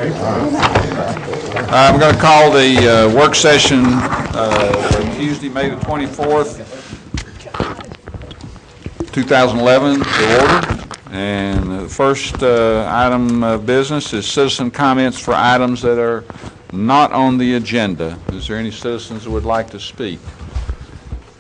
I'm going to call the work session for Tuesday, May the 24th, 2011 to order. And the first item of business is citizen comments for items that are not on the agenda. Is there any citizens that would like to speak?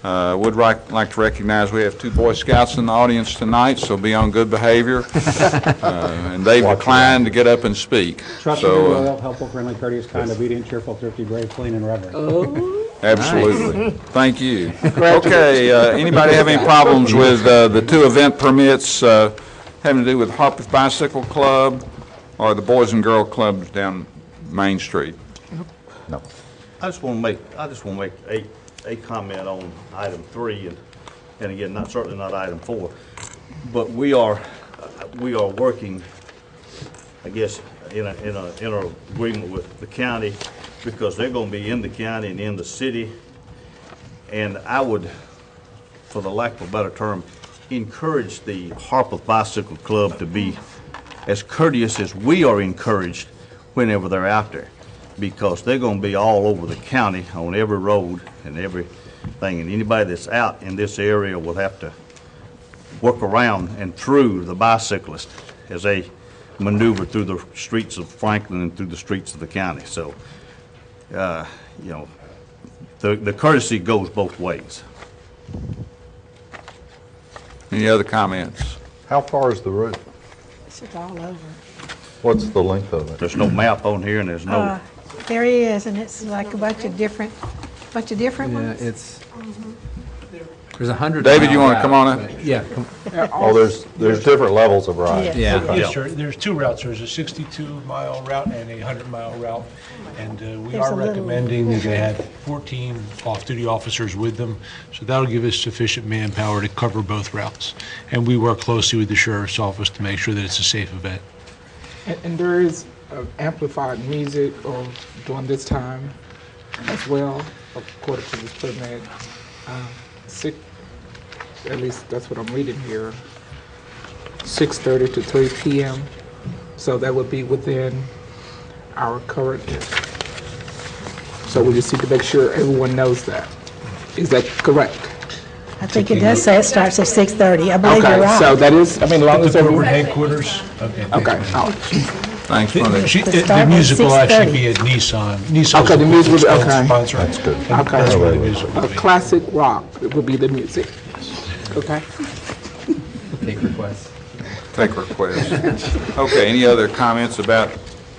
Would like to recognize we have two Boy Scouts in the audience tonight, so be on good behavior. And they've declined to get up and speak. Trustworthy, loyal, helpful, friendly, courteous, kind, obedient, cheerful, thrifty, brave, clean, and reverent. Oh. Absolutely. Nice. Thank you. Okay, anybody have any problems with the two event permits having to do with Harpeth Bicycle Club or the Boys and Girl Clubs down Main Street? No. I just want to make a comment on item 3, and again, certainly not item 4, but we are working, I guess, in a agreement with the county, because they're going to be in the county and in the city, and I would, for the lack of a better term, encourage the Harpeth Bicycle Club to be as courteous as we are encouraged whenever they're out there, because they're going to be all over the county on every road and everything, and anybody that's out in this area will have to work around and through the bicyclists as they maneuver through the streets of Franklin and through the streets of the county. So, you know, the courtesy goes both ways. Any other comments? How far is the route? It's all over. What's the length of it? There's no map on here, and there's no. There he is, and it's like a bunch of different ones. Yeah, it's, there's 100. David, you want to come on up? Yeah. Oh, there's different levels of ride. Yeah. Yes, sir. There's two routes. There's a 62-mile route and a 100-mile route. And we There's are a little recommending that they have 14 off-duty officers with them. So that'll give us sufficient manpower to cover both routes. And we work closely with the sheriff's office to make sure that it's a safe event. And there is amplified music during this time as well, according to this permit. At least that's what I'm reading here, 6:30 to 3 p.m. So that would be within our current. So we just need to make sure everyone knows that. Is that correct? I think it does say it starts at 6:30. I believe you're Okay, right. so that is, I mean, as long as The everyone. corporate headquarters. Okay. Okay, all right. Thanks for that. The music will actually be at Nissan. Nissan's Okay, the music will be, okay. sponsor. That's good. And that's where the music will A be. classic rock would be the music. Okay. Take requests. Take requests. Okay, any other comments about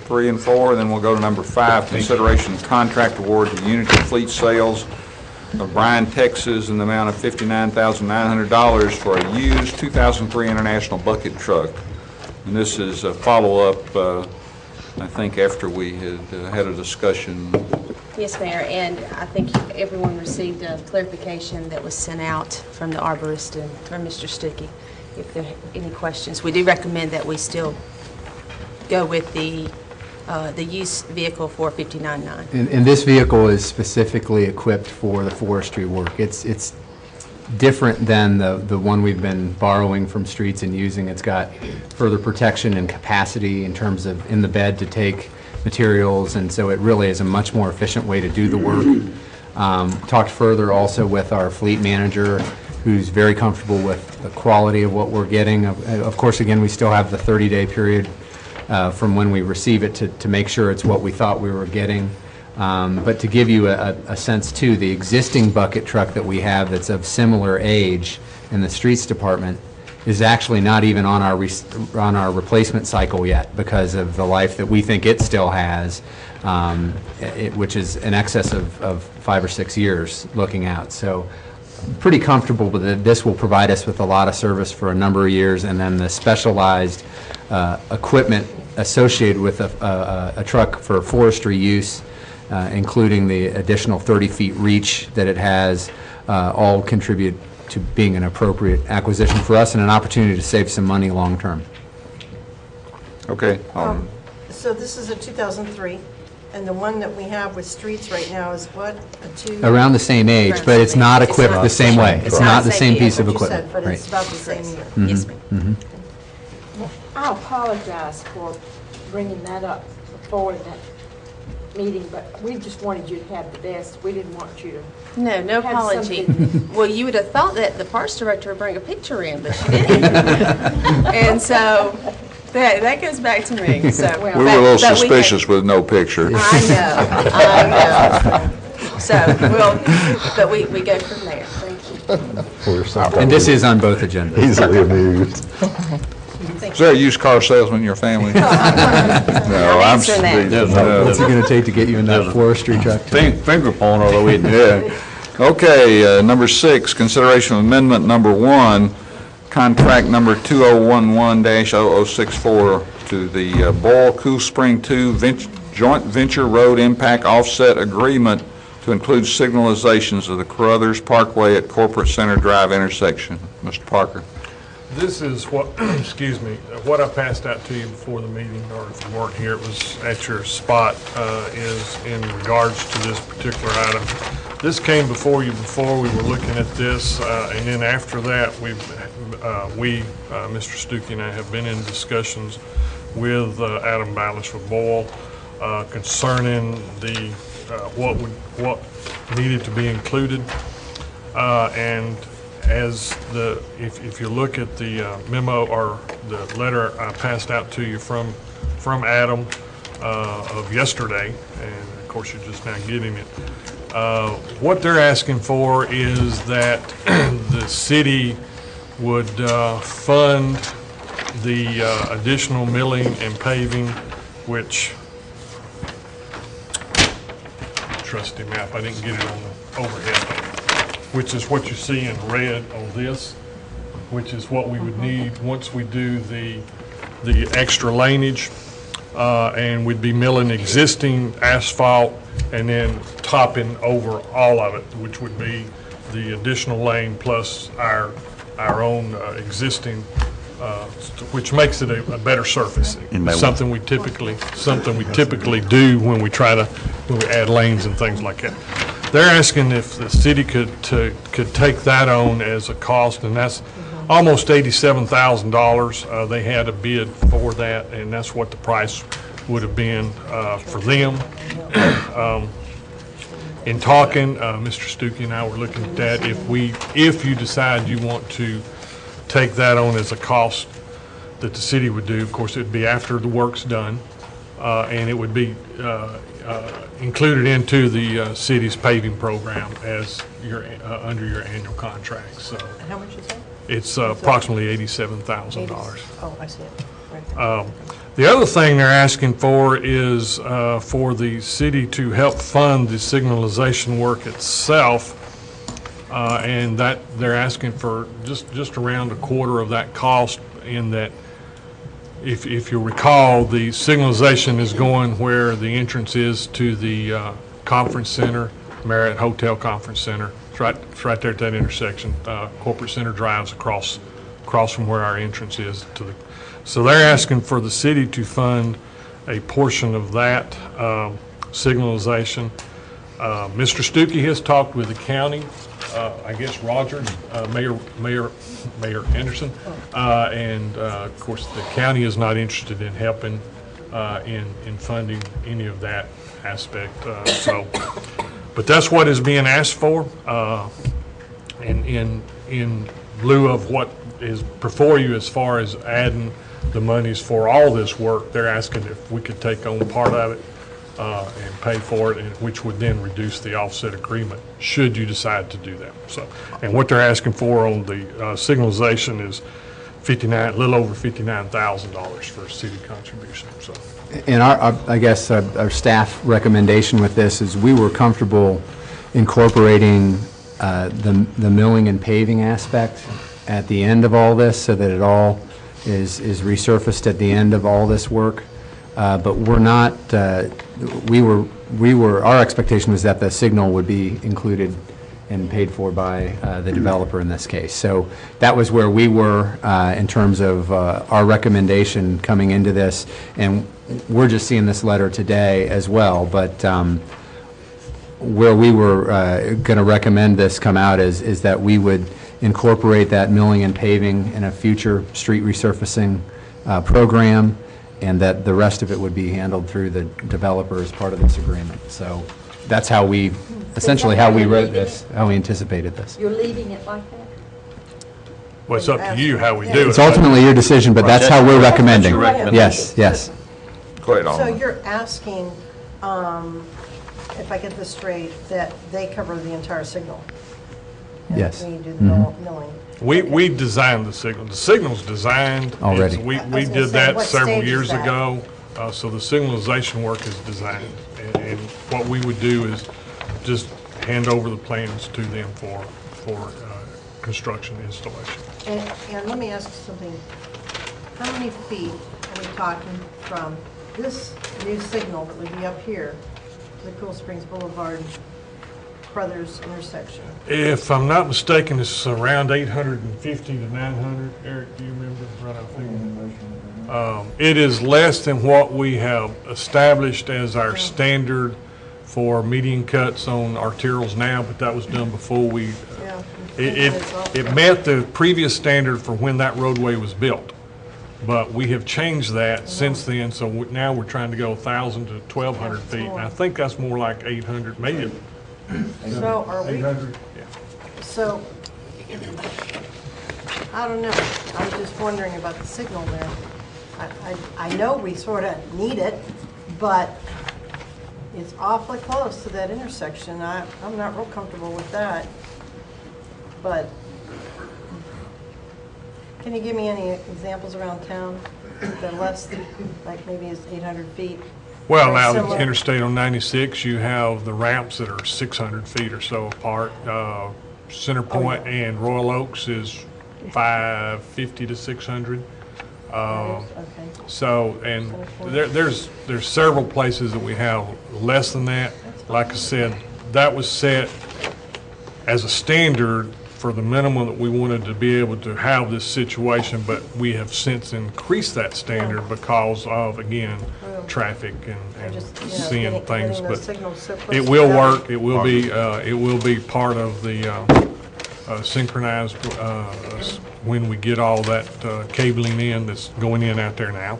3 and 4? And then we'll go to number 5, consideration of contract award to Unity Fleet Sales of Bryan, Texas, in the amount of $59,900 for a used 2003 International bucket truck. And this is a follow-up, I think, after we had a discussion. Yes, Mayor, and I think everyone received a clarification that was sent out from the arborist and from Mr. Stuckey. If there are any questions, we do recommend that we still go with the used vehicle for $59,900. And this vehicle is specifically equipped for the forestry work. It's different than the one we've been borrowing from streets and using. It's got further protection and capacity in terms of in the bed to take materials, and so it really is a much more efficient way to do the work. Talked further also with our fleet manager, who's very comfortable with the quality of what we're getting. Of course, again, we still have the 30-day period from when we receive it to make sure it's what we thought we were getting. But to give you a sense too, the existing bucket truck that we have that's of similar age in the streets department is actually not even on our replacement cycle yet because of the life that we think it still has, which is in excess of 5 or 6 years looking out. So pretty comfortable that this will provide us with a lot of service for a number of years, and then the specialized equipment associated with a truck for forestry use, including the additional 30 feet reach that it has, all contribute to being an appropriate acquisition for us and an opportunity to save some money long term. Okay. So this is a 2003, and the one that we have with streets right now is what? Around the same age, but it's not equipped the same way. It's not the same piece of vehicle, equipment. but it's about the same year. Yes, ma'am. I apologize for bringing that up forward in that meeting, but we just wanted you to have the best. We didn't want you to. No, no Have apology. something. Well, you would have thought that the parks director would bring a picture in, but she didn't. And so that goes back to me, so. We were a little but we had- suspicious with no picture. I know. So, but we go from there. Thank you. We're sometimes And this is on both agendas. easily amused. Is there a used car salesman in your family? No, I'm answering that. no. What's it going to take to get you in that forestry truck? Finger point, although we Yeah. Okay, number 6, consideration of amendment number 1, contract number 2011-0064 to the Boyle Cool Spring 2 Joint Venture Road Impact Offset Agreement to include signalizations of the Carruthers Parkway at Corporate Center Drive intersection. Mr. Parker. This is what, excuse me, what I passed out to you before the meeting, or if you weren't here, it was at your spot, is in regards to this particular item. This came before you before, we were looking at this, and then after that, Mr. Stuckey and I have been in discussions with Adam Ballas with Boyle concerning the, what needed to be included, and as if you look at the memo or the letter I passed out to you from Adam of yesterday, and of course you're just now getting it, what they're asking for is that the city would fund the additional milling and paving, which, trusty map, I didn't get it on the overhead, which is what you see in red on this, which is what we would need once we do the extra laneage, and we'd be milling existing asphalt and then topping over all of it, which would be the additional lane plus our own existing, which makes it a better surface. Something we typically do when we add lanes and things like that. They're asking if the city could take that on as a cost, and that's almost $87,000. They had a bid for that, and that's what the price would have been for them. In talking, Mr. Stuckey and I were looking at that. If you decide you want to take that on as a cost that the city would do, of course, it'd be after the work's done, and it would be included into the city's paving program as under your annual contract. So How much is that? it's approximately $87,000. Oh, I see it. Right there. The other thing they're asking for is for the city to help fund the signalization work itself, and that they're asking for just around a quarter of that cost. In that, if you recall, the signalization is going where the entrance is to the conference center, Marriott Hotel Conference Center. It's right there at that intersection. Corporate Center drives across from where our entrance is to the. So they're asking for the city to fund a portion of that signalization. Mr. Stuckey has talked with the county, I guess Roger, Mayor Anderson, and of course the county is not interested in helping in funding any of that aspect. But that's what is being asked for, and in lieu of what is before you as far as adding the monies for all this work. They're asking if we could take on part of it and pay for it, and which would then reduce the offset agreement, should you decide to do that. So, and what they're asking for on the signalization is a little over $59,000 for city contribution. So, And I guess our staff recommendation with this is we were comfortable incorporating the milling and paving aspect at the end of all this, so that it all is resurfaced at the end of all this work. But we're not, our expectation was that the signal would be included and paid for by the developer in this case. So that was where we were in terms of our recommendation coming into this. And we're just seeing this letter today as well, but where we were going to recommend this come out is that we would incorporate that milling and paving in a future street resurfacing program, and that the rest of it would be handled through the developer as part of this agreement. So that's how we, essentially how we wrote this, how we anticipated this. You're leaving it like that? Well, it's up to you how we do it. It's ultimately your decision, but that's how we're recommending. your recommendation. Yes, yes. Go ahead, So Alderman. you're asking, if I get this straight, that they cover the entire signal? And Yes. we do the milling? We designed the signal. The signal's designed. Already. We I was gonna did say, that what several stage is years that? ago. So the signalization work is designed. And what we would do is just hand over the plans to them for construction installation. And let me ask you something. How many feet are we talking from this new signal that would be up here to the Cool Springs Boulevard Brothers intersection? If I'm not mistaken, it's around 850 to 900. Eric, do you remember right off there? It is less than what we have established as our standard for median cuts on arterials now, but that was done before we, Yeah. it met the previous standard for when that roadway was built. But we have changed that since then, so now we're trying to go 1,000 to 1,200 feet. And I think that's more like 800, maybe So are we, 800, yeah. so, I don't know. I'm just wondering about the signal there. I know we sort of need it, but it's awfully close to that intersection. I'm not real comfortable with that. But can you give me any examples around town that are less than, like maybe it's 800 feet? Well, Very now, the similar. Interstate on 96, you have the ramps that are 600 feet or so apart. Center Point and Royal Oaks is 550 to 600. Okay. So, and there's several places that we have less than that. Like I said, that was set as a standard for the minimum that we wanted to be able to have this situation, but we have since increased that standard because of, again, traffic and Just, seeing getting things. those But signals so close it will together. work. It will be part of the synchronized when we get all that cabling in that's going in out there now.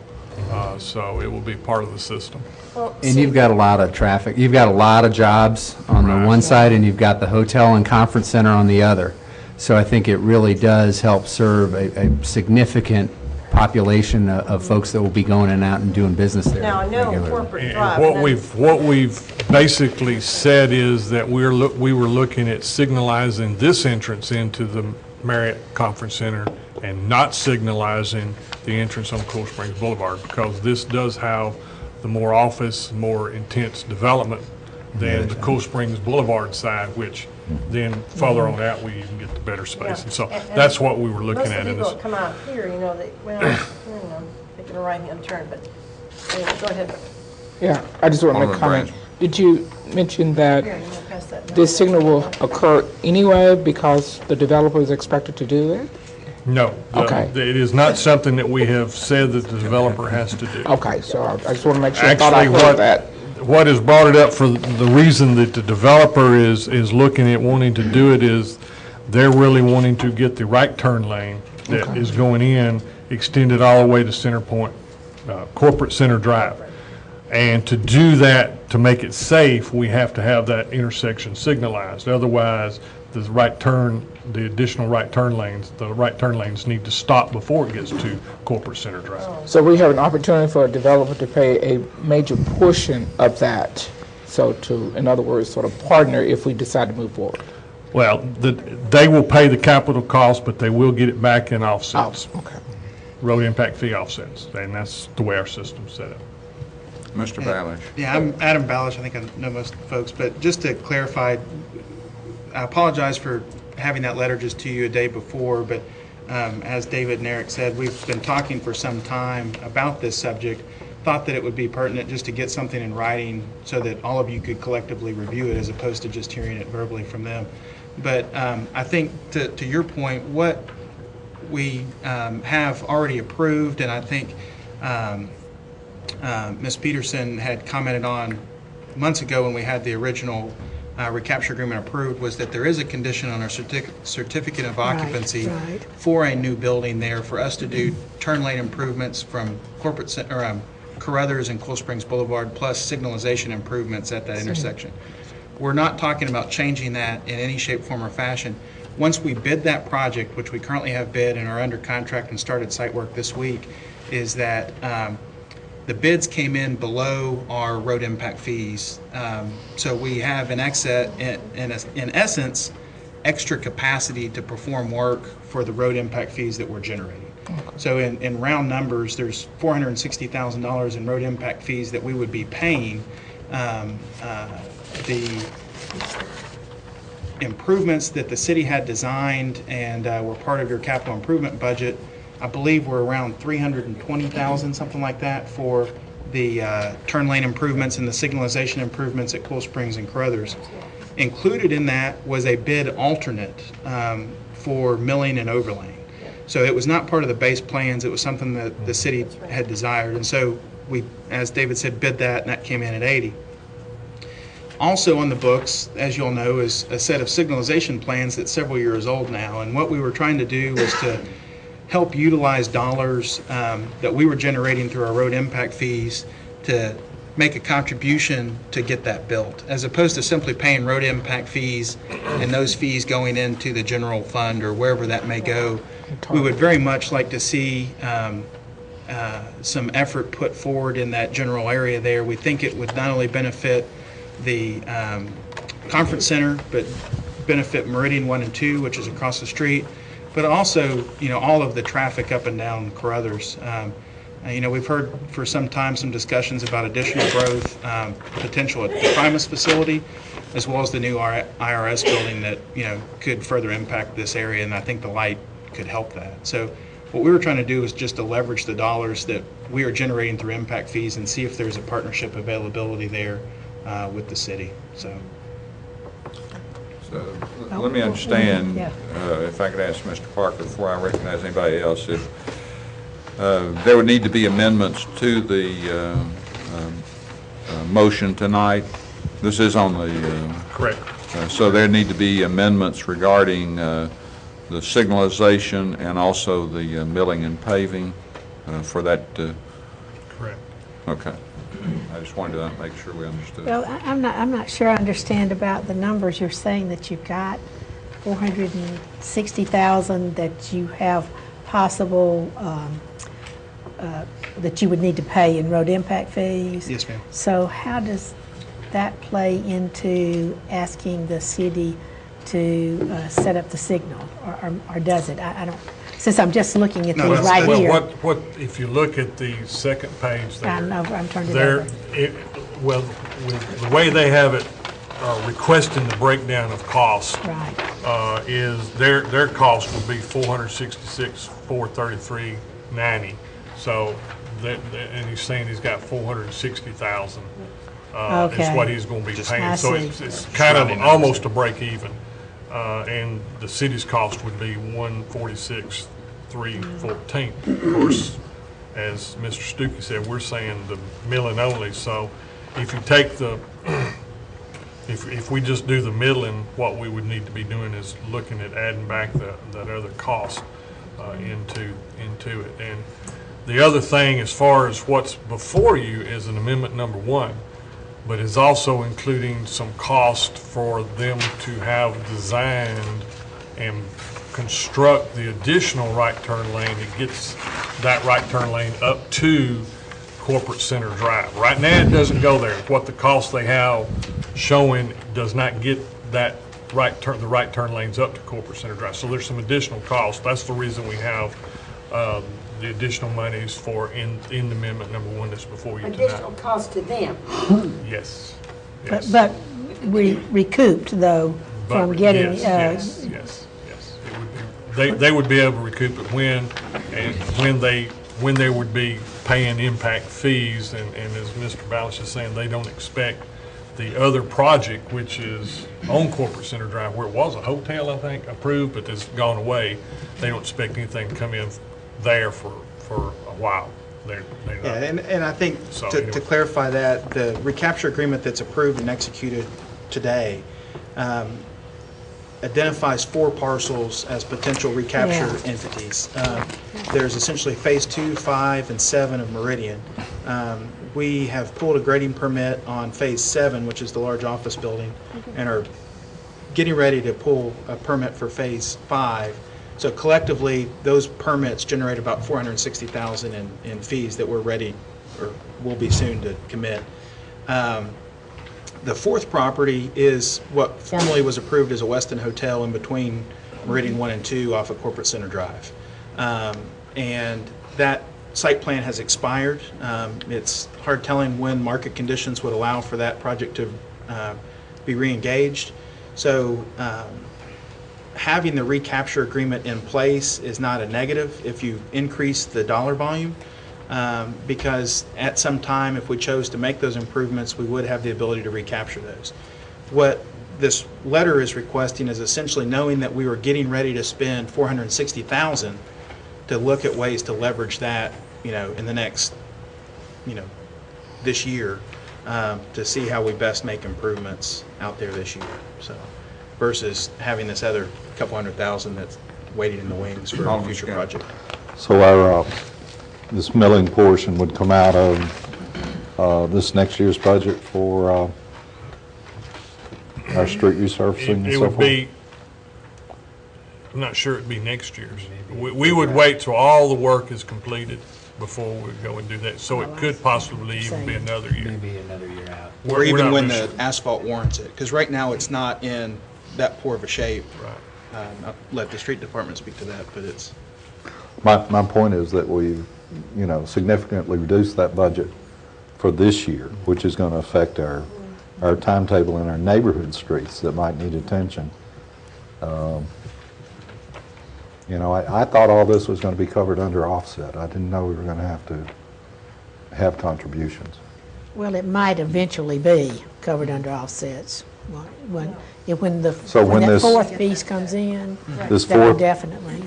So it will be part of the system. Well, And see, you've got a lot of traffic, you've got a lot of jobs on the one side, and you've got the hotel and conference center on the other. So I think it really does help serve a significant population of folks that will be going in and out and doing business there Now, I know regularly. corporate And drive. what we've basically said is that we were looking at signalizing this entrance into the Marriott Conference Center and not signalizing the entrance on Cool Springs Boulevard, because this does have the more office, more intense development than the Cool Springs Boulevard side, which then further on out, we even get the better space. And so that's what we were looking at in Most this. of the people that come out here, taking a right-hand turn, but anyway, go ahead. Yeah, I just want to make a Alderman comment. Branch. Did you mention that Here, you want to pass that down? this signal will occur anyway because the developer is expected to do it? No. Okay. It is not something that we have said that the developer has to do. Okay, so I just want to make sure I thought I Actually, heard that. what has brought it up for the reason that the developer is looking at wanting to do it is they're really wanting to get the right turn lane that is going in, extended all the way to Center Point, Corporate Center Drive. And to do that, to make it safe, we have to have that intersection signalized. Otherwise, the additional right turn lanes need to stop before it gets to Corporate Center Drive. So we have an opportunity for a developer to pay a major portion of that. So to, in other words, sort of partner if we decide to move forward. Well, they will pay the capital cost, but they will get it back in offsets, Okay. road impact fee offsets, and that's the way our system's set up. Mr. Balish. Yeah, I'm Adam Balish. I think I know most folks, but just to clarify, I apologize for having that letter just to you a day before, but as David and Eric said, we've been talking for some time about this subject. Thought that it would be pertinent just to get something in writing so that all of you could collectively review it as opposed to just hearing it verbally from them. But I think to your point, what we have already approved, and I think Ms. Peterson had commented on months ago when we had the original recapture agreement approved was that there is a condition on our certificate of Right, occupancy right. for a new building there for us to do turn lane improvements from Carruthers and Cool Springs Boulevard, plus signalization improvements at that intersection. We're not talking about changing that in any shape, form, or fashion. Once we bid that project, which we currently have bid and are under contract and started site work this week, is that the bids came in below our road impact fees. So we have in essence, extra capacity to perform work for the road impact fees that we're generating. So in round numbers, there's $460,000 in road impact fees that we would be paying. The improvements that the city had designed and were part of your capital improvement budget, I believe were around $320,000, something like that, for the turn lane improvements and the signalization improvements at Cool Springs and Carruthers. Included in that was a bid alternate for milling and overlaying. So it was not part of the base plans. It was something that the city had desired. And so we, as David said, bid that, and that came in at 80. Also on the books, as you'll know, is a set of signalization plans that's several years old now. And what we were trying to do was to help utilize dollars that we were generating through our road impact fees to make a contribution to get that built, as opposed to simply paying road impact fees and those fees going into the general fund or wherever that may go. We would very much like to see some effort put forward in that general area there. We think it would not only benefit the conference center, but benefit Meridian 1 and 2, which is across the street, but also, you know, all of the traffic up and down Carruthers. You know, we've heard for some time some discussions about additional growth potential at the Primus facility, as well as the new IRS building that, you know, could further impact this area, and I think the light could help that. So what we were trying to do is just to leverage the dollars that we are generating through impact fees and see if there's a partnership availability there with the city. So let me understand, if I could ask Mr. Parker before I recognize anybody else, if there would need to be amendments to the motion tonight. This is on the... Correct. So there need to be amendments regarding the signalization and also the milling and paving for that. Correct. Okay. I just wanted to make sure we understood. Well, I'm not sure I understand about the numbers you're saying that you've got. 460,000 that you have possible that you would need to pay in road impact fees. Yes, ma'am. So how does that play into asking the city to set up the signal, or does it? I don't. Since I'm just looking at these right here. Well, what if you look at the second page there? I know, I'm turning it There, over. well, with the way they have it, requesting the breakdown of costs, Right. is their cost would be $466,433.90. So and he's saying he's got $460,000 is what he's going to be paying. I So see. it's kind of almost a break even. And the city's cost would be $146,314. Of course, as Mr. Stuckey said, we're saying the milling only. So if you take the, if we just do the milling, what we would need to be doing is looking at adding back that other cost into it. And the other thing, as far as what's before you, is an amendment number 1. But is also including some cost for them to have designed and construct the additional right turn lane that gets that right turn lane up to Corporate Center Drive. Right now, it doesn't go there. What the cost they have showing does not get that the right turn lanes up to Corporate Center Drive. So there's some additional cost. That's the reason we have the additional monies for in the amendment number 1 that's before you tonight. Additional cost to them. Yes. But recouped, though, from getting... Yes. It would be, they would be able to recoup it when they would be paying impact fees, and as Mr. Ballas is saying, they don't expect the other project, which is on Corporate Center Drive, where it was a hotel, I think, approved, but it's gone away. They don't expect anything to come in there for a while. They're not. Yeah, and I think So, to anyway. clarify that, the recapture agreement that's approved and executed today identifies 4 parcels as potential recapture entities. There's essentially Phase 2, 5, and 7 of Meridian. We have pulled a grading permit on Phase 7, which is the large office building, and are getting ready to pull a permit for Phase 5. So collectively, those permits generate about $460,000 in fees that we're ready, or will be soon to commit. The 4th property is what formerly was approved as a Westin Hotel in between Meridian 1 and 2 off of Corporate Center Drive. And that site plan has expired. It's hard telling when market conditions would allow for that project to be re-engaged. So having the recapture agreement in place is not a negative if you increase the dollar volume. Because at some time, if we chose to make those improvements, we would have the ability to recapture those. What this letter is requesting is essentially knowing that we were getting ready to spend $460,000 to look at ways to leverage that, in the next, this year, to see how we best make improvements out there this year. So, versus having this other couple $100,000 that's waiting in the wings for a future project. So our, this milling portion would come out of this next year's budget for our street resurfacing and It so would forth? be, I'm not sure it'd be next year's. We would wait till all the work is completed before we go and do that. So it could possibly even be another year. Maybe another year out. Or We're even not when really the asphalt warrants it, because right now it's not in that poor of a shape. Right. I'll let the street department speak to that, but it's. My point is that we've, significantly reduced that budget for this year, which is going to affect our timetable in our neighborhood streets that might need attention. I thought all this was going to be covered under offset. I didn't know we were going to have contributions. Well, it might eventually be covered under offsets. When that 4th piece comes in, This that would fourth- definitely.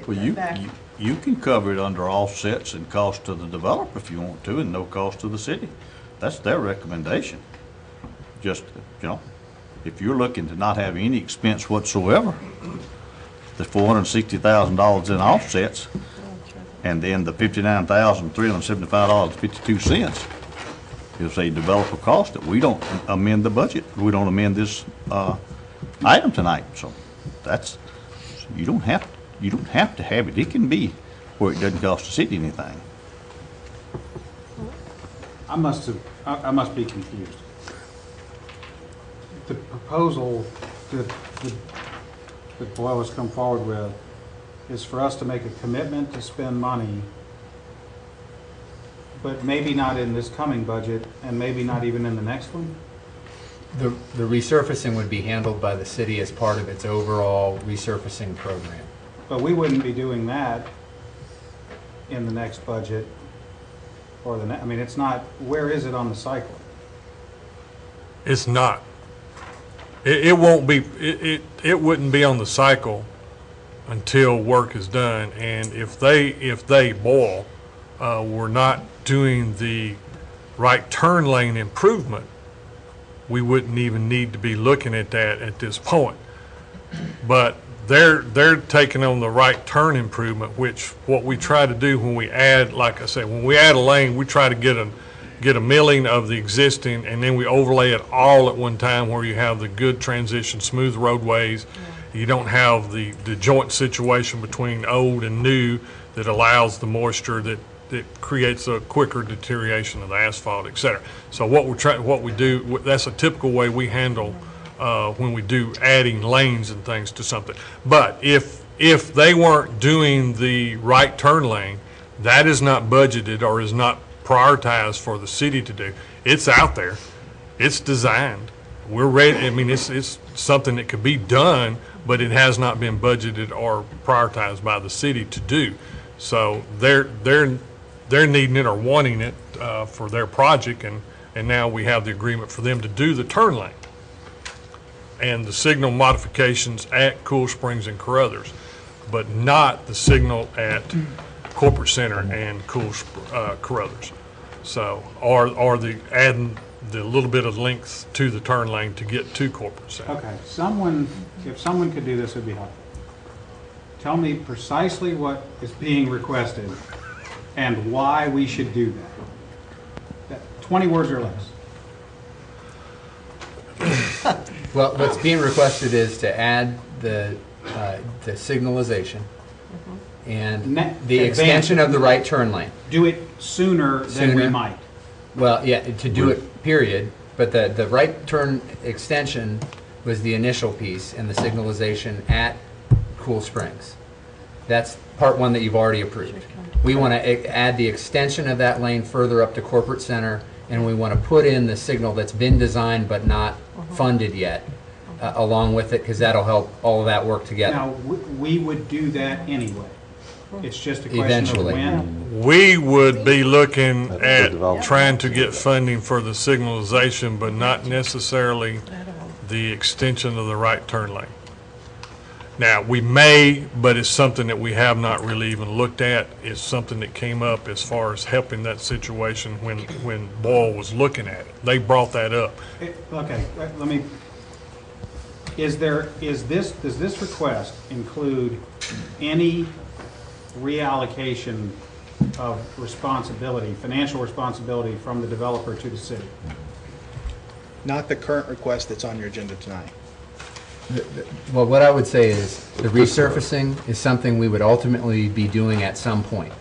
Well, you can cover it under offsets and cost to the developer if you want to, and no cost to the city. That's their recommendation. Just, if you're looking to not have any expense whatsoever, the $460,000 in offsets, and then the $59,375.52 is a developer cost that we don't amend the budget. We don't amend this item tonight. So you don't have to have it. It can be where it doesn't cost the city anything. I must be confused. The proposal that Boyle has come forward with is for us to make a commitment to spend money, but maybe not in this coming budget, and maybe not even in the next one? The resurfacing would be handled by the city as part of its overall resurfacing program. But we wouldn't be doing that in the next budget, or it's not, where is it on the cycle? It's not. It won't be, it wouldn't be on the cycle until work is done. And if they boil, we're not doing the right turn lane improvement, we wouldn't even need to be looking at that at this point. But they're taking on the right turn improvement, which what we try to do when we add, like I said, when we add a lane, we try to get a milling of the existing, and then we overlay it all at one time where you have the good transition, smooth roadways. You don't have the joint situation between old and new that allows the moisture that creates a quicker deterioration of the asphalt, et cetera. So what we do, that's a typical way we handle when we do adding lanes and things to something. But if they weren't doing the right turn lane, that is not budgeted or is not prioritized for the city to do. It's out there. It's designed. We're ready. I mean, it's something that could be done, but it has not been budgeted or prioritized by the city to do. So they're needing it or wanting it for their project, and now we have the agreement for them to do the turn lane and the signal modifications at Cool Springs and Carruthers, but not the signal at Corporate Center and Carruthers. So, or the adding the little bit of length to the turn lane to get to corporate center. Okay, if someone could do this, it'd be helpful. Tell me precisely what is being requested and why we should do that. 20 words or less. Well, what's being requested is to add the signalization and the extension of the right turn lane. Do it sooner than we Sooner. might. Well, yeah, to do it, period, but the right turn extension was the initial piece, and the signalization at Cool Springs. That's part one that you've already approved. We want to add the extension of that lane further up to Corporate Center, and we want to put in the signal that's been designed but not funded yet, along with it, because that'll help all of that work together. Now, we would do that anyway. It's just a question of Eventually. when. We would be looking That's at the development. trying to get funding for the signalization, but not necessarily the extension of the right turn lane. Now, we may, but it's something that we have not really even looked at. It's something that came up as far as helping that situation when Boyle was looking at it. They brought that up. Okay, let me, does this request include any reallocation of responsibility, financial responsibility from the developer to the city? Not the current request that's on your agenda tonight. Well, what I would say is the resurfacing is something we would ultimately be doing at some point.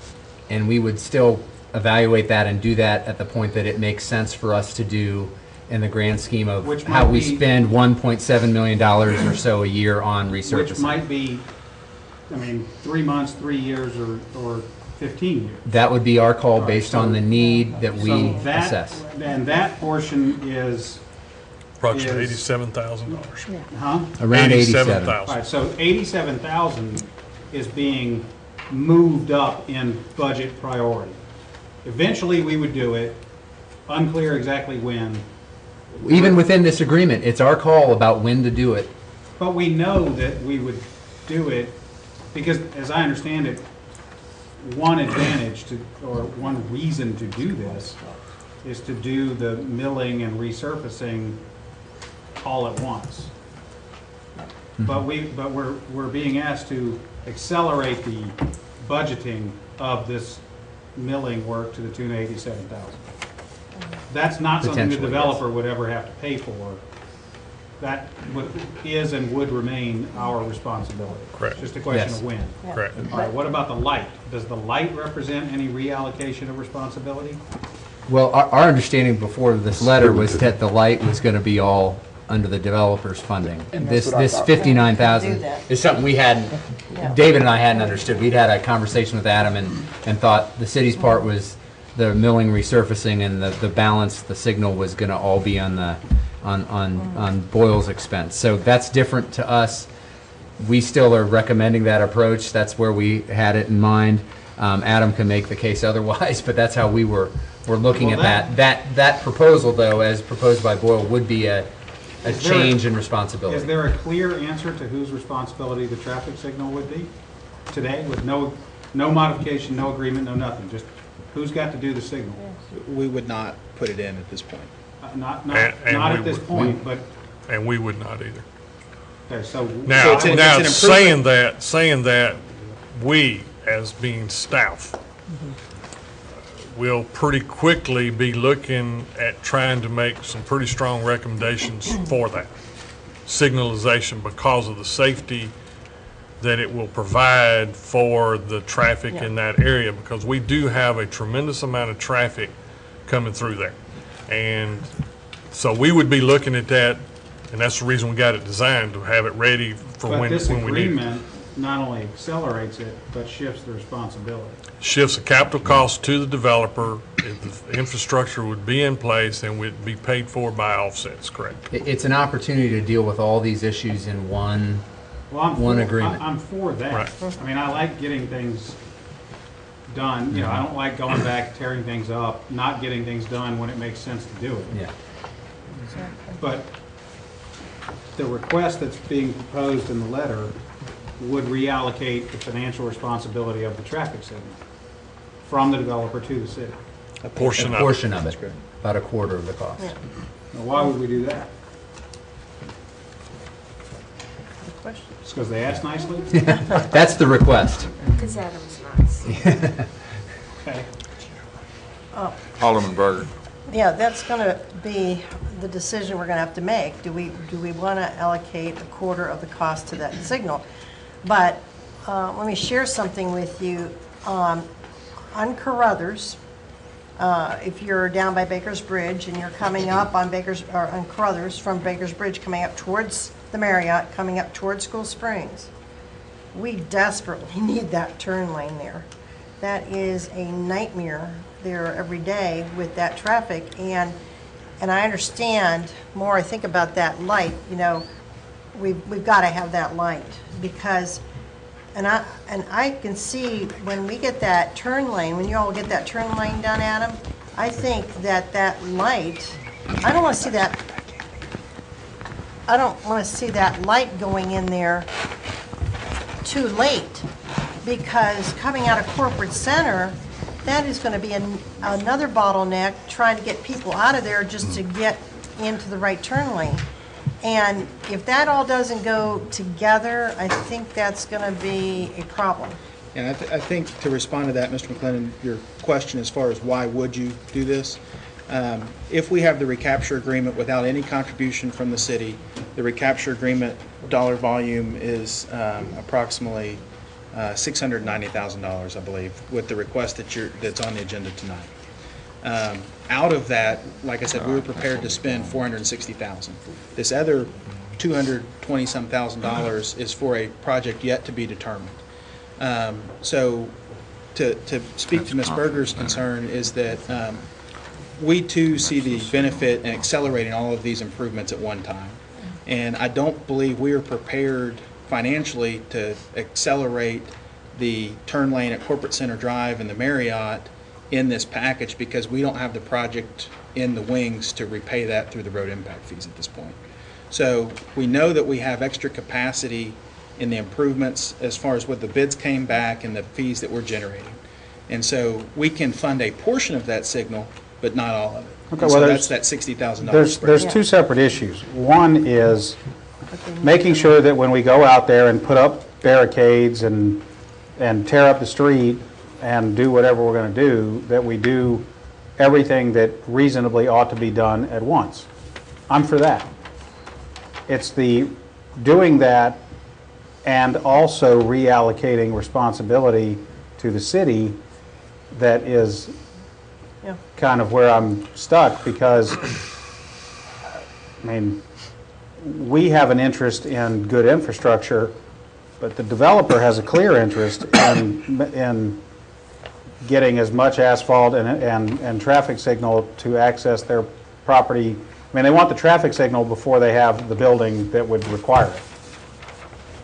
And we would still evaluate that and do that at the point that it makes sense for us to do in the grand scheme of Which how might we be- spend $1.7 million or so a year on resurfacing. Which might be, 3 months, 3 years, or 15 years. That would be our call based on the need that we So that- assess. And that portion is, Approximately Is- $87,000. huh? Around 87. All 87,000. right, so 87,000 is being moved up in budget priority. Eventually, we would do it, unclear exactly when, Even within this agreement, it's our call about when to do it. but we know that we would do it, because as I understand it, one advantage to, or one reason to do this is to do the milling and resurfacing all at once. But we're being asked to accelerate the budgeting of this milling work to the tune of 87,000. That's not something the Potentially, developer would ever have to pay for. That is and would remain our responsibility. Correct. It's just a question Yes. of when. Correct. All right, what about the light? Does the light represent any reallocation of responsibility? Well, our understanding before this letter was that the light was going to be all under the developer's funding. This 59,000 Do that. is something we hadn't, David and I hadn't understood. We'd had a conversation with Adam and thought the city's part was the milling, resurfacing, and the balance, the signal was going to all be on Boyle's expense. So that's different to us. We still are recommending that approach. That's where we had it in mind. Adam can make the case otherwise, but that's how we're looking Well, at that. That proposal, though, as proposed by Boyle, would be a Is there a- change in Is responsibility. there a clear answer to whose responsibility the traffic signal would be today, with no modification, no agreement, no nothing? Just who's got to do the signal? We would not put it in at this point. Not And not we at this would- point, but, And we would not either. okay, so. Now, it's an now, improvement. saying that, we, as being staff, will pretty quickly be looking at trying to make some pretty strong recommendations for that signalization because of the safety that it will provide for the traffic in that area, because we do have a tremendous amount of traffic coming through there. And so we would be looking at that, and that's the reason we got it designed, to have it ready for But when this we need it. agreement not only accelerates it, but shifts the responsibility. Shifts the capital cost to the developer, if the infrastructure would be in place and would be paid for by offsets, correct? It's an opportunity to deal with all these issues in one. Well, I'm One for- agreement. I'm for that. Right. I mean, I like getting things done, I don't like going back, tearing things up, not getting things done when it makes sense to do it. Yeah. But the request that's being proposed in the letter would reallocate the financial responsibility of the traffic signal from the developer to the city. A portion A of it. portion of it, about a quarter of the cost. Now, why would we do that? It's because they asked nicely? That's the request. Because Adam's nice. Okay. Alderman Berger. Yeah, that's going to be the decision we're going to have to make. Do we want to allocate a quarter of the cost to that signal? But let me share something with you. On Carruthers, if you're down by Baker's Bridge and you're coming up on Carruthers from Baker's Bridge, coming up towards the Marriott, coming up towards School Springs, we desperately need that turn lane there. That is a nightmare there every day with that traffic, and I understand more. I think about that light. You know, we've got to have that light because, and I can see when we get that turn lane, when you all get that turn lane done, Adam, I think that light, I don't want to see that. I don't want to see that light going in there too late, because coming out of Corporate Center, that is going to be another bottleneck trying to get people out of there just to get into the right turn lane. And if that all doesn't go together, I think that's going to be a problem. And I think to respond to that, Mr. McClendon, your question as far as why would you do this? If we have the recapture agreement without any contribution from the city, the recapture agreement dollar volume is approximately $690,000, I believe, with the request that's on the agenda tonight. Out of that, like I said, we were prepared to spend $460,000. This other $220-some thousand is for a project yet to be determined. So to speak to Ms. Berger's concern is that we too see the benefit in accelerating all of these improvements at one time. And I don't believe we are prepared financially to accelerate the turn lane at Corporate Center Drive and the Marriott in this package because we don't have the project in the wings to repay that through the road impact fees at this point. So we know that we have extra capacity in the improvements as far as what the bids came back and the fees that we're generating. And so we can fund a portion of that signal, but not all of it. Okay, And well, so there's- that's that $60,000 spread. There's two separate issues. One is making sure that when we go out there and put up barricades and tear up the street and do whatever we're going to do, that we do everything that reasonably ought to be done at once. I'm for that. It's the doing that and also reallocating responsibility to the city that is kind of where I'm stuck, because, I mean, we have an interest in good infrastructure, but the developer has a clear interest in getting as much asphalt and traffic signal to access their property. I mean, they want the traffic signal before they have the building that would require it.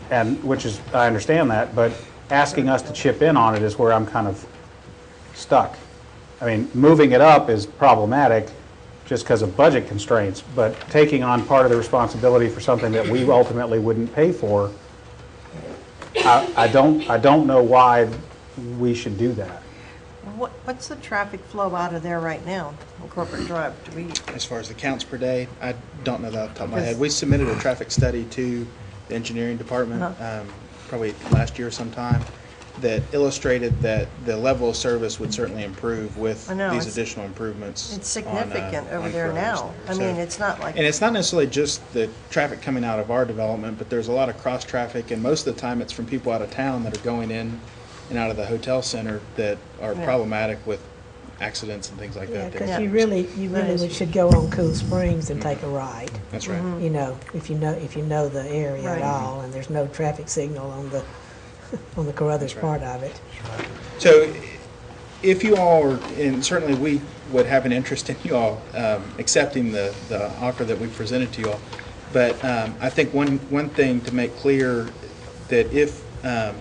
And, which is, I understand that, but asking us to chip in on it is where I'm kind of stuck. I mean, moving it up is problematic just because of budget constraints, but taking on part of the responsibility for something that we ultimately wouldn't pay for, I don't know why we should do that. What's the traffic flow out of there right now on Corporate Drive? Do we, As far as the counts per day, I don't know that off the top of my head. We submitted a traffic study to the engineering department probably last year sometime that illustrated that the level of service would certainly improve with I know, these it's- additional improvements. it's significant on over there Carruthers now. there. I mean, So- it's not like, And it's not necessarily just the traffic coming out of our development, but there's a lot of cross traffic, and most of the time it's from people out of town that are going in and out of the hotel center that are Yeah. problematic with accidents and things like Yeah, that. because you really should go on Cool Springs and take a ride. That's right. You know, if you know the area Right. at all, and there's no traffic signal on the on the Carruthers That's part of it. So if you all, are, and certainly we would have an interest in you all accepting the offer that we presented to you all, but I think one thing to make clear that if the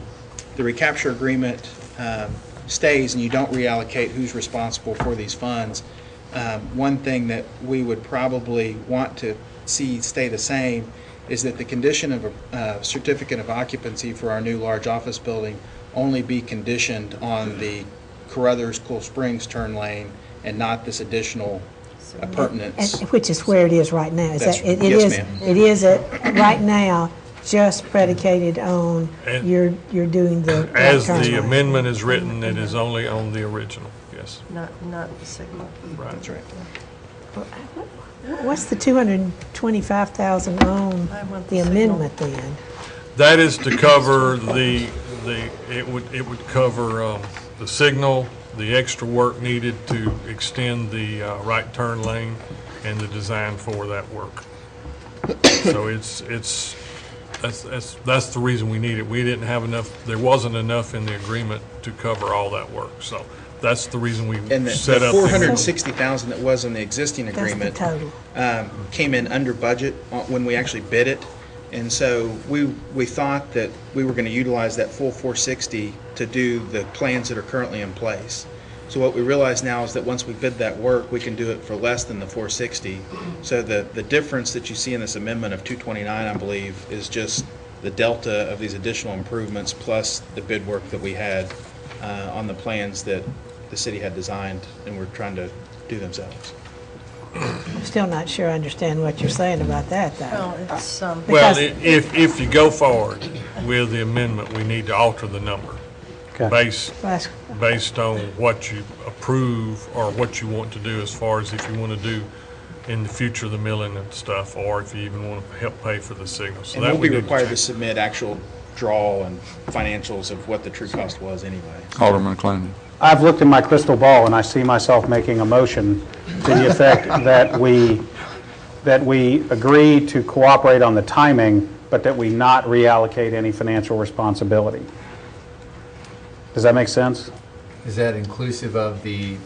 recapture agreement stays and you don't reallocate who's responsible for these funds, one thing that we would probably want to see stay the same is that the condition of a certificate of occupancy for our new large office building only be conditioned on the Carruthers Cool Springs turn lane and not this additional And appurtenance. which is where it is right now. Is That's- that, it yes, is, ma'am. it is right now just predicated on And- you're doing the. As right the turn lane. amendment is written, it is only on the original, yes. Not the signal. That's right. What's the 225,000 on I want the the signal. amendment then? That is to cover it would cover the signal, the extra work needed to extend the right turn lane, and the design for that work. So that's the reason we need it. We didn't have enough, there wasn't enough in the agreement to cover all that work. So that's the reason we And the set up. the- 460,000 that was in the existing That's the agreement total. came in under budget when we actually bid it. And so we thought that we were going to utilize that full 460 to do the plans that are currently in place. So what we realize now is that once we bid that work, we can do it for less than the 460. So the difference that you see in this amendment of 229, I believe, is just the delta of these additional improvements plus the bid work that we had on the plans that the city had designed and were trying to do themselves. I'm still not sure I understand what you're saying about that, though. Well, it's, Well, Because- if you go forward with the amendment, we need to alter the number based on what you approve or what you want to do as far as if you want to do in the future the milling and stuff, or if you even want to help pay for the signal. So And that we'll we be need to required to change. submit actual draw and financials of what the true cost was anyway. Alderman Clooney. I've looked in my crystal ball and I see myself making a motion to the effect that we agree to cooperate on the timing, but that we not reallocate any financial responsibility. Does that make sense? Is that inclusive of the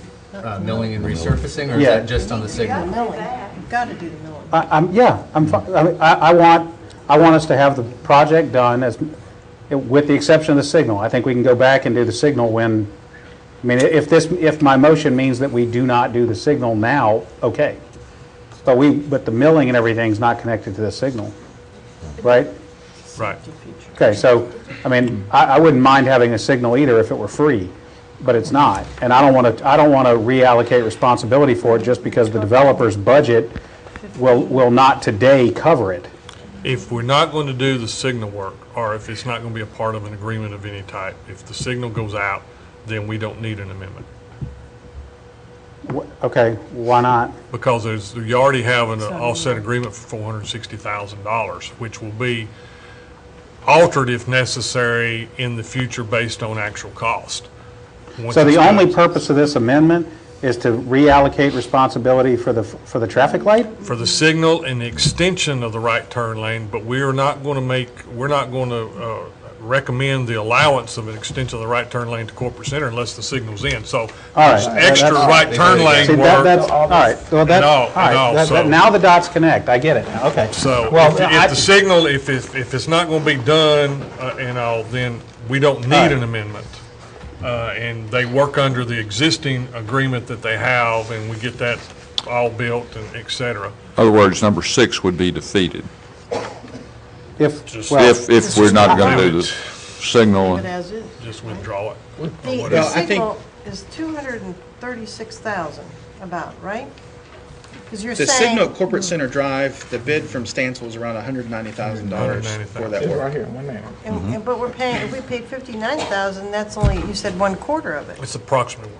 milling and resurfacing, or is Yeah. that just on the signal? You've got to do the milling. I want us to have the project done with the exception of the signal. I think we can go back and do the signal when, I mean, if my motion means that we do not do the signal now, okay. But the milling and everything's not connected to the signal, right? Right. Okay, so, I mean, I wouldn't mind having a signal either if it were free, but it's not. And I don't want to reallocate responsibility for it just because the developer's budget will not today cover it. If we're not going to do the signal work, or if it's not going to be a part of an agreement of any type, if the signal goes out, then we don't need an amendment. Okay, why not? Because you already have an offset agreement for $460,000, which will be altered if necessary in the future based on actual cost. Once So the it's only done. purpose of this amendment is to reallocate responsibility for the traffic light? For the signal and the extension of the right turn lane, but we're not going to recommend the allowance of an extension of the right turn lane to Corporate Center unless the signal's in. So All there's right, extra that's- right turn See, lane that's, work. all right, well, And all, so- now the dots connect, I get it now, okay. So Well, if the signal, if it's not going to be done and all, then we don't need an amendment. And they work under the existing agreement that they have, and we get that all built and et cetera. In other words, number 6 would be defeated If, well, if we're not going to do the signal. But as is. Just withdraw it. The Well, I think- signal is 236,000 about, right? Because you're The saying. signal at Corporate Center Drive, the bid from Stansel was around $190,000 for that It's right work. here, one there. But we're paying, if we paid 59,000, that's only, you said 1/4 of it. It's approximately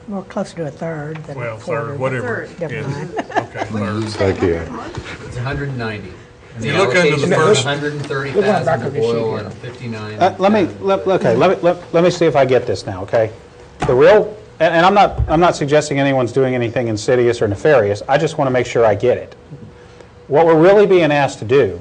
More closer to a third than well, a quarter. third, whatever. Third. Never Yeah. mind. Okay, third. Thank you. It's 190. And You the look under the allocation is first- 130,000 of oil and 59. let me see if I get this now, okay? And I'm not suggesting anyone's doing anything insidious or nefarious, I just want to make sure I get it. What we're really being asked to do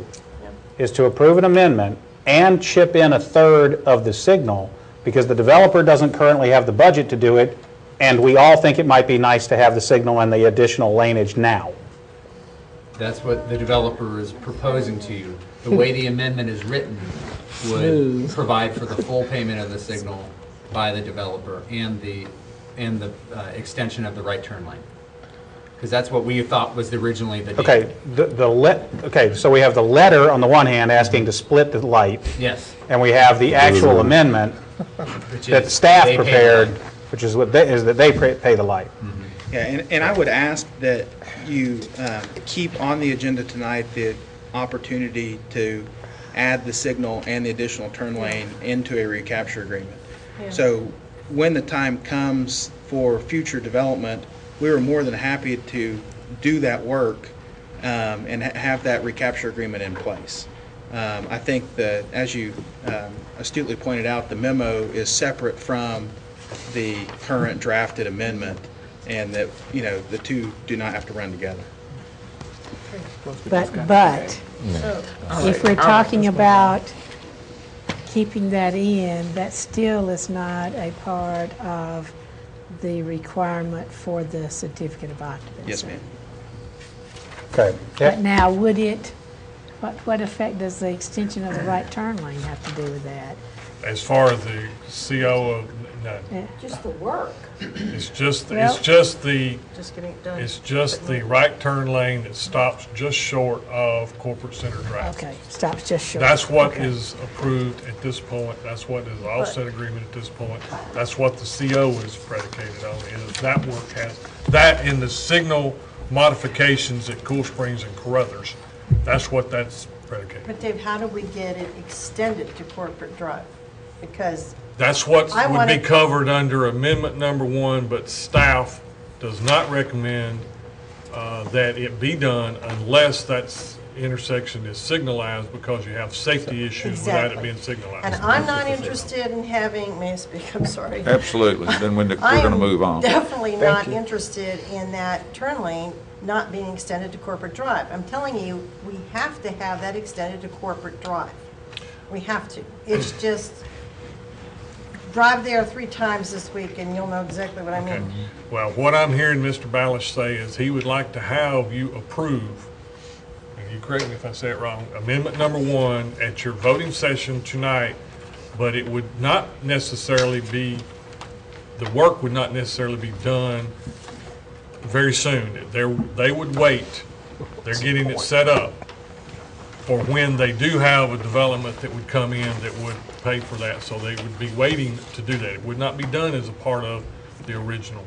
is to approve an amendment and chip in a third of the signal, because the developer doesn't currently have the budget to do it, and we all think it might be nice to have the signal and the additional laneage now. That's what the developer is proposing to you. The way the amendment is written would provide for the full payment of the signal by the developer and the extension of the right turn lane. Because that's what we thought was originally the deal. Okay, so we have the letter on the one hand asking to split the light, Yes. and we have the actual amendment Which that is staff they pay the prepared, light. which is that they pay the light. Mhm. Yeah, and I would ask that you keep on the agenda tonight the opportunity to add the signal and the additional turn lane into a recapture agreement. Yeah. So when the time comes for future development, we were more than happy to do that work and have that recapture agreement in place. I think that, as you astutely pointed out, the memo is separate from the current drafted amendment, and that, you know, the two do not have to run together. But if we're talking about keeping that in, that still is not a part of the requirement for the certificate of occupancy. Yes, ma'am. Okay. But now, would it, what effect does the extension of the right turn lane have to do with that? As far as the CO, no. Just the work. It's just, Well- it's just the, Just getting it done. it's just the right turn lane that stops just short of Corporate Center Drive. Okay, stops just short. That's what Okay. is approved at this point. That's what is the offset agreement at this point. That's what the CO is predicated on, is that work has, that in the signal modifications at Cool Springs and Carruthers, that's what that's predicated. But Dave, how do we get it extended to Corporate Drive? Because That's what I would want be it- covered under amendment number 1, but staff does not recommend that it be done unless that intersection is signalized, because you have safety issues without it Exactly. being signalized. And I'm not interested in having, may I speak, I'm sorry. Absolutely, then we're I going to am move on. definitely not interested in that turn lane not being extended to Corporate Drive. I'm telling you, we have to have that extended to Corporate Drive. We have to. It's just, drive there 3 times this week and you'll know exactly what I Okay. mean. Well, what I'm hearing Mr. Balish say is he would like to have you approve, and you correct me if I say it wrong, amendment number 1 at your voting session tonight, but it would not necessarily be, the work would not necessarily be done very soon. They would wait. They're getting it set up for when they do have a development that would come in that would pay for that. So they would be waiting to do that. It would not be done as a part of the original.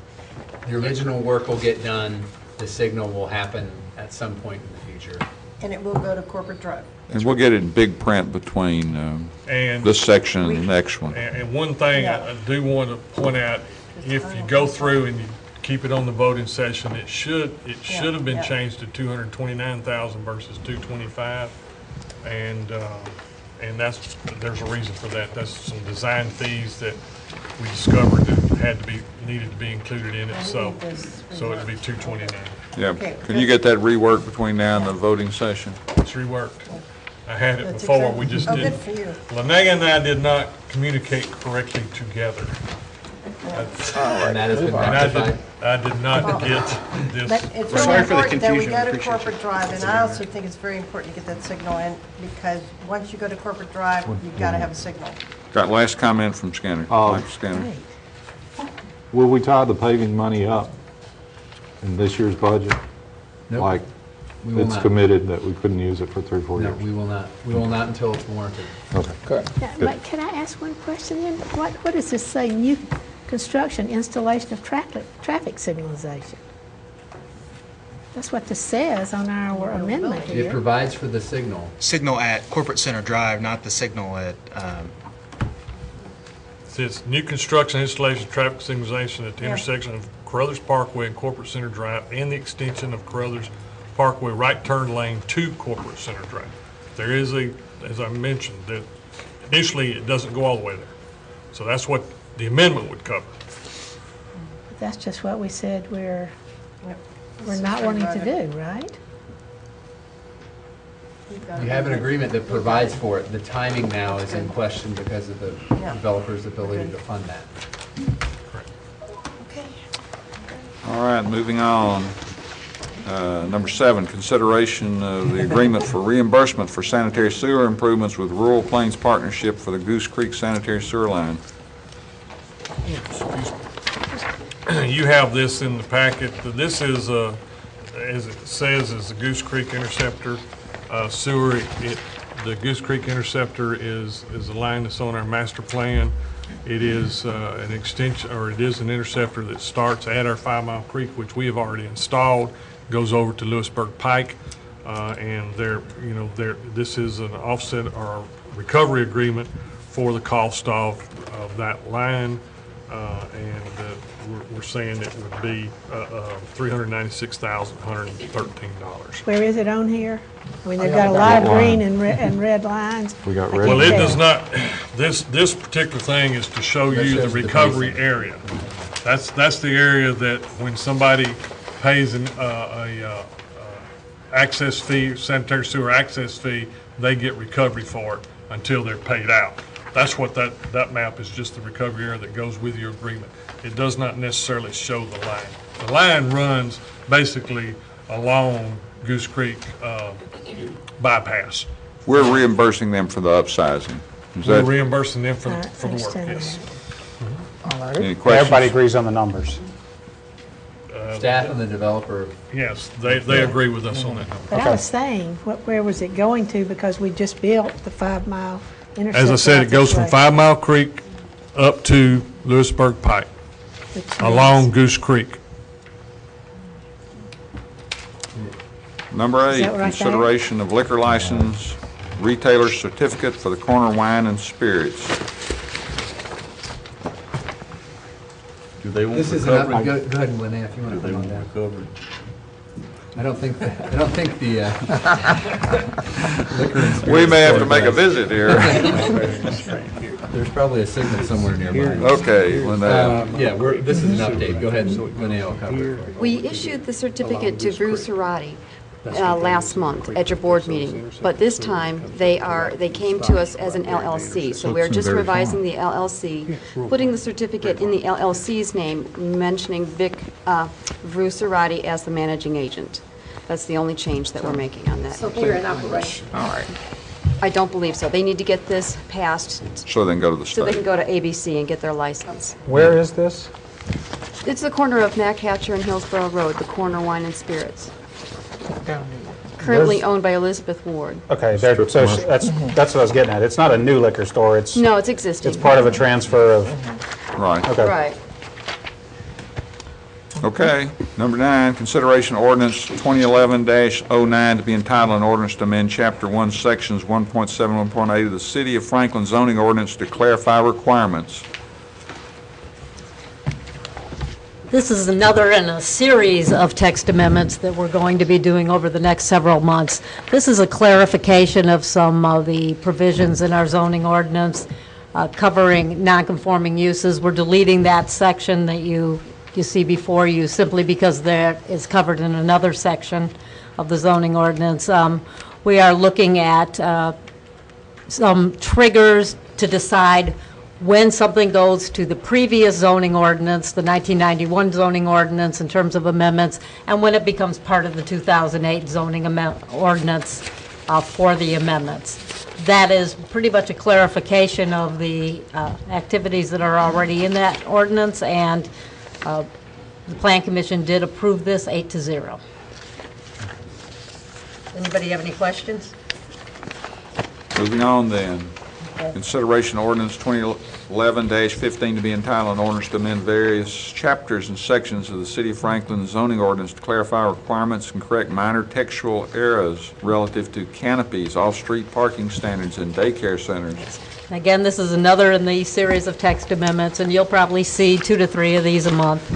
The original work will get done, the signal will happen at some point in the future. And it will go to Corporate Drive. And we'll get it in big print between And this section and the next one. And one thing I do want to point out, if you go through and you keep it on the voting session, it should have been Yeah. changed to 229,000 versus 225. And there's a reason for that. That's some design fees that we discovered that needed to be included in it, so it'd be 229. Yeah, Okay, can you get that reworked between now and the voting session? It's reworked. I had it That's before, exactly- we just oh, didn't. good for you. Linnea and I did not communicate correctly together. And that has been And I rectified. did not get But this. it's Sorry really for the important that we confusion. go to Appreciate Corporate Drive, and I also think it's very important to get that signal in, because once you go to Corporate Drive, you've got to have a signal. Got last comment from Skinner, Mike Skinner. Great. Will we tie the paving money up in this year's budget? Nope. Like, We will it's not. committed that we couldn't use it for 3 or 4 No, years? we will not. We will not until it's warranted. Okay. Now, Mike, can I ask one question then? What does this say? New construction, installation of traffic signalization? That's what this says on our amendment It here. provides for the signal. Signal at Corporate Center Drive, not the signal at, It's new construction, installation, of traffic signalization at the intersection of Carruthers Parkway and Corporate Center Drive, and the extension of Carruthers Parkway right turn lane to Corporate Center Drive. There is as I mentioned, that initially it doesn't go all the way there. So that's what the amendment would cover. That's just what we said we're Yep. not wanting to do, right? You have an agreement that provides for it. The timing now is in question because of the Yeah. developer's ability to fund that. Okay. All right, moving on. Number 7, consideration of the agreement for reimbursement for sanitary sewer improvements with Rural Plains Partnership for the Goose Creek sanitary sewer line. You have this in the packet. This is, as it says, is the Goose Creek Interceptor sewer. It The Goose Creek Interceptor is a line that's on our master plan. It is an extension, or it is an interceptor that starts at our 5 Mile Creek, which we have already installed, goes over to Lewisburg Pike, and this is an offset or recovery agreement for the cost of that line, and we're saying it would be $396,113. Where is it on here? I mean, they've got a lot of green and red lines. We got I red. can't Well, it tell. does not, this particular thing is to show you the recovery area. That's the area that when somebody pays a access fee, sanitary sewer access fee, they get recovery for it until they're paid out. That's what that map is, just the recovery area that goes with your agreement. It does not necessarily show the line. The line runs basically along Goose Creek bypass. We're reimbursing them for the upsizing. Is We're that, reimbursing them for I the work, understand yes. any questions? Everybody agrees on the numbers. Staff and the developer. Yes, they agree with us on that number. But I was saying, where was it going to? Because we just built the 5 Mile interceptor. As I said, out it goes this from way, 5 Mile Creek up to Lewisburg Pike, which means- along Goose Creek. Number Is 8, that right there? consideration of liquor license, retailer certificate for the Corner Wine and Spirits. Do they want This is recovery? an, go ahead, Linnea, if you want Do to they come on want down. recovery? I don't think the liquor and spirits We may have to store make a does. visit here. There's probably a signal somewhere nearby. Okay, Linnell. Yeah, this is an update. Go ahead, Linnea will cover it for you. We issued the certificate to Bruce Cerati last month at your board meeting, but this time they came to us as an LLC. So we're just revising the LLC, putting the certificate in the LLC's name, mentioning Bruce Cerati as the managing agent. That's the only change that we're making on that. So they're in operation. All right, I don't believe so. They need to get this passed so then go to the so they can state. go to ABC and get their license. Where is this? It's the corner of Mac Hatcher and Hillsborough Road, the Corner Wine and Spirits, currently owned by Elizabeth Ward. Okay, so that's what I was getting at. It's not a new liquor store, it's No, it's existing. part of a transfer of, Right. okay. Right. Okay. Number 9, consideration ordinance 2011-09 to be entitled an ordinance to amend Chapter 1, Sections 1.7, 1.8 of the City of Franklin zoning ordinance to clarify requirements. This is another in a series of text amendments that we're going to be doing over the next several months. This is a clarification of some of the provisions in our zoning ordinance covering nonconforming uses. We're deleting that section that you see before you simply because that is covered in another section of the zoning ordinance. We are looking at some triggers to decide when something goes to the previous zoning ordinance, the 1991 zoning ordinance in terms of amendments, and when it becomes part of the 2008 zoning ordinance for the amendments. That is pretty much a clarification of the activities that are already in that ordinance, and the Plan Commission did approve this 8-0. Anybody have any questions? Moving on then. Consideration ordinance 2011-15 to be entitled an ordinance to amend various chapters and sections of the City of Franklin zoning ordinance to clarify requirements and correct minor textual errors relative to canopies, off-street parking standards, and daycare centers. And again, this is another in the series of text amendments, and you'll probably see 2 to 3 of these a month.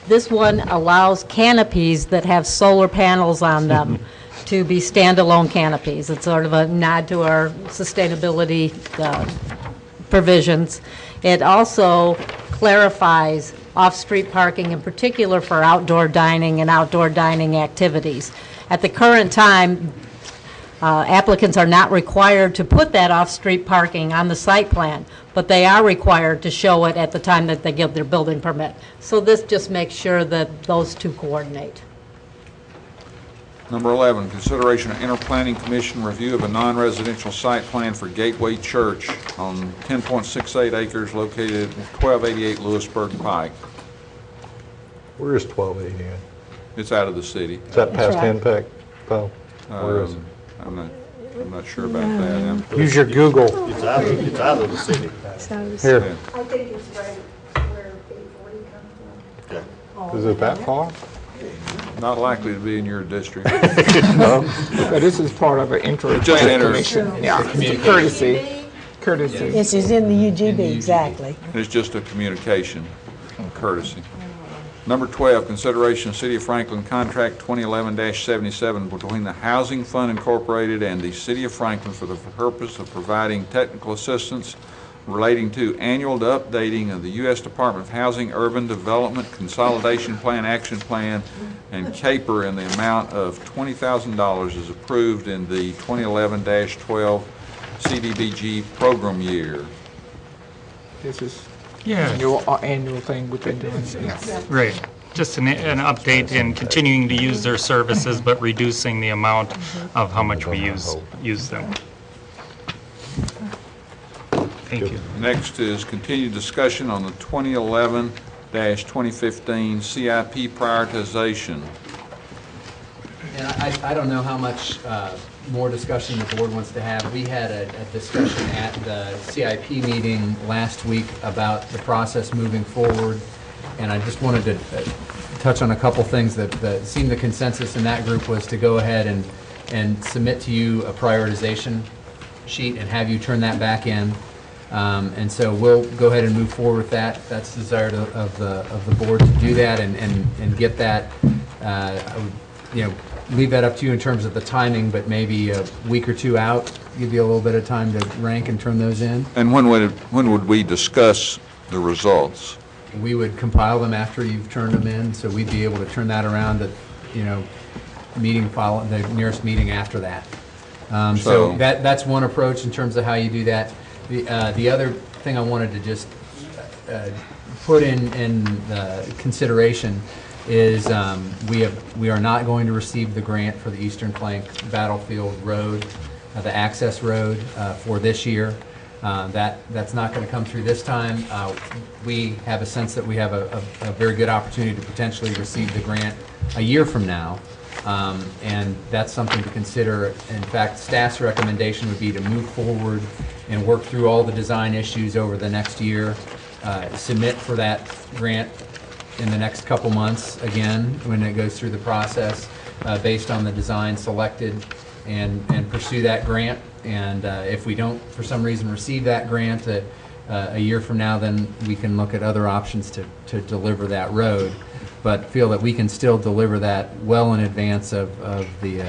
This one allows canopies that have solar panels on them to be standalone canopies. It's sort of a nod to our sustainability provisions. It also clarifies off-street parking, in particular for outdoor dining and outdoor dining activities. At the current time, applicants are not required to put that off-street parking on the site plan, but they are required to show it at the time that they give their building permit. So this just makes sure that those two coordinate. Number 11, consideration of interplanning commission review of a non-residential site plan for Gateway Church on 10.68 acres located at 1288 Lewisburg Pike. Where is 1288? It's out of the city. Is that past right. Henpeck, Paul? Where is it? I'm not, I'm not sure about that. Use your Google. It's out of the city. Here. I think it's right where 840 comes from. Okay. Is it that far? Not likely to be in your district. No. So this is part of an Jane enters. commission. Yeah, courtesy. This is in the UGB, exactly. It's just a communication, courtesy. Number 12, consideration of City of Franklin Contract 2011-77 between the Housing Fund Incorporated and the City of Franklin for the purpose of providing technical assistance relating to annual updating of the U.S. Department of Housing Urban Development Consolidation Plan Action Plan and CAPER in the amount of $20,000 as approved in the 2011-12 CDBG program year. This is Yeah. annual thing we've been doing. Yes. Right. Just an update in continuing to use their services, but reducing the amount of how much we use them. Thank you. Next is continued discussion on the 2011-2015 CIP prioritization. And I don't know how much more discussion the board wants to have. We had a discussion at the CIP meeting last week about the process moving forward, and I just wanted to touch on a couple things that seemed the consensus in that group was to go ahead and submit to you a prioritization sheet and have you turn that back in. And so we'll go ahead and move forward with that. That's the desire of the board to do that and get that, I would, leave that up to you in terms of the timing, but maybe a week or two out, give you a little bit of time to rank and turn those in. And when would we discuss the results? We would compile them after you've turned them in, so we'd be able to turn that around at, the nearest meeting after that. So that's one approach in terms of how you do that. The other thing I wanted to just put in consideration is we are not going to receive the grant for the Eastern Flank Battlefield Road, the access road for this year. That's not going to come through this time. We have a sense that we have a very good opportunity to potentially receive the grant a year from now, and that's something to consider. In fact, staff's recommendation would be to move forward and work through all the design issues over the next year, submit for that grant in the next couple months, again, when it goes through the process, based on the design selected, and pursue that grant. And if we don't, for some reason, receive that grant a year from now, then we can look at other options to deliver that road, but feel that we can still deliver that well in advance of the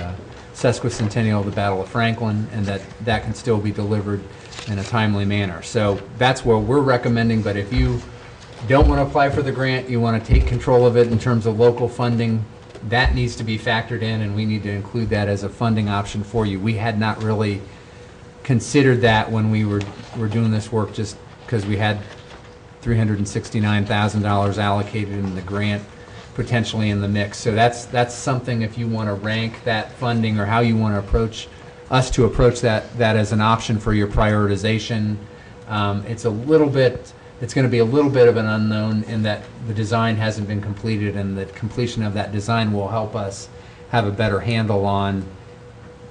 sesquicentennial of the Battle of Franklin, and that can still be delivered in a timely manner. So that's what we're recommending, but if you don't want to apply for the grant, you want to take control of it in terms of local funding, that needs to be factored in, and we need to include that as a funding option for you. We had not really considered that when we were doing this work, just because we had $369,000 allocated in the grant potentially in the mix. So that's something, if you want to rank that funding or how you want to approach that as an option for your prioritization. It's going to be a little bit of an unknown in that the design hasn't been completed, and the completion of that design will help us have a better handle on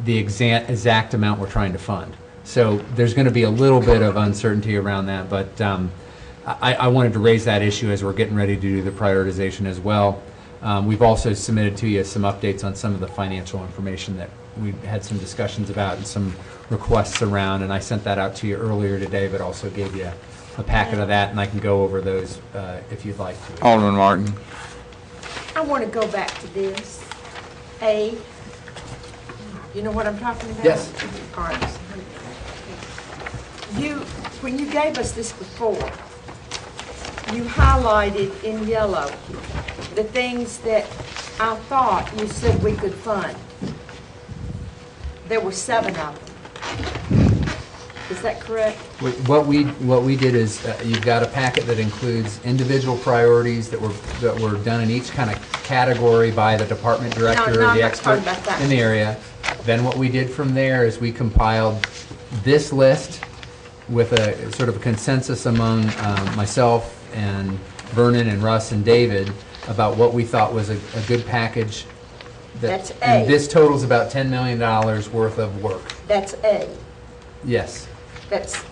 the exact amount we're trying to fund. So there's going to be a little bit of uncertainty around that, but I wanted to raise that issue as we're getting ready to do the prioritization as well. We've also submitted to you some updates on some of the financial information that we had some discussions about and some requests around, and I sent that out to you earlier today, but also gave you a packet of that, and I can go over those if you'd like to. Alderman Martin. I want to go back to this. You know what I'm talking about? Yes. All right. When you gave us this before, you highlighted in yellow the things that I thought you said we could fund. There were 7 of them. Is that correct? What we did is you've got a packet that includes individual priorities that were done in each kind of category by the department director or the expert in the area. Then what we did from there is we compiled this list with a sort of a consensus among myself and Vernon and Russ and David about what we thought was a good package. That's A. And this totals about $10 million worth of work. That's A. Yes, That's,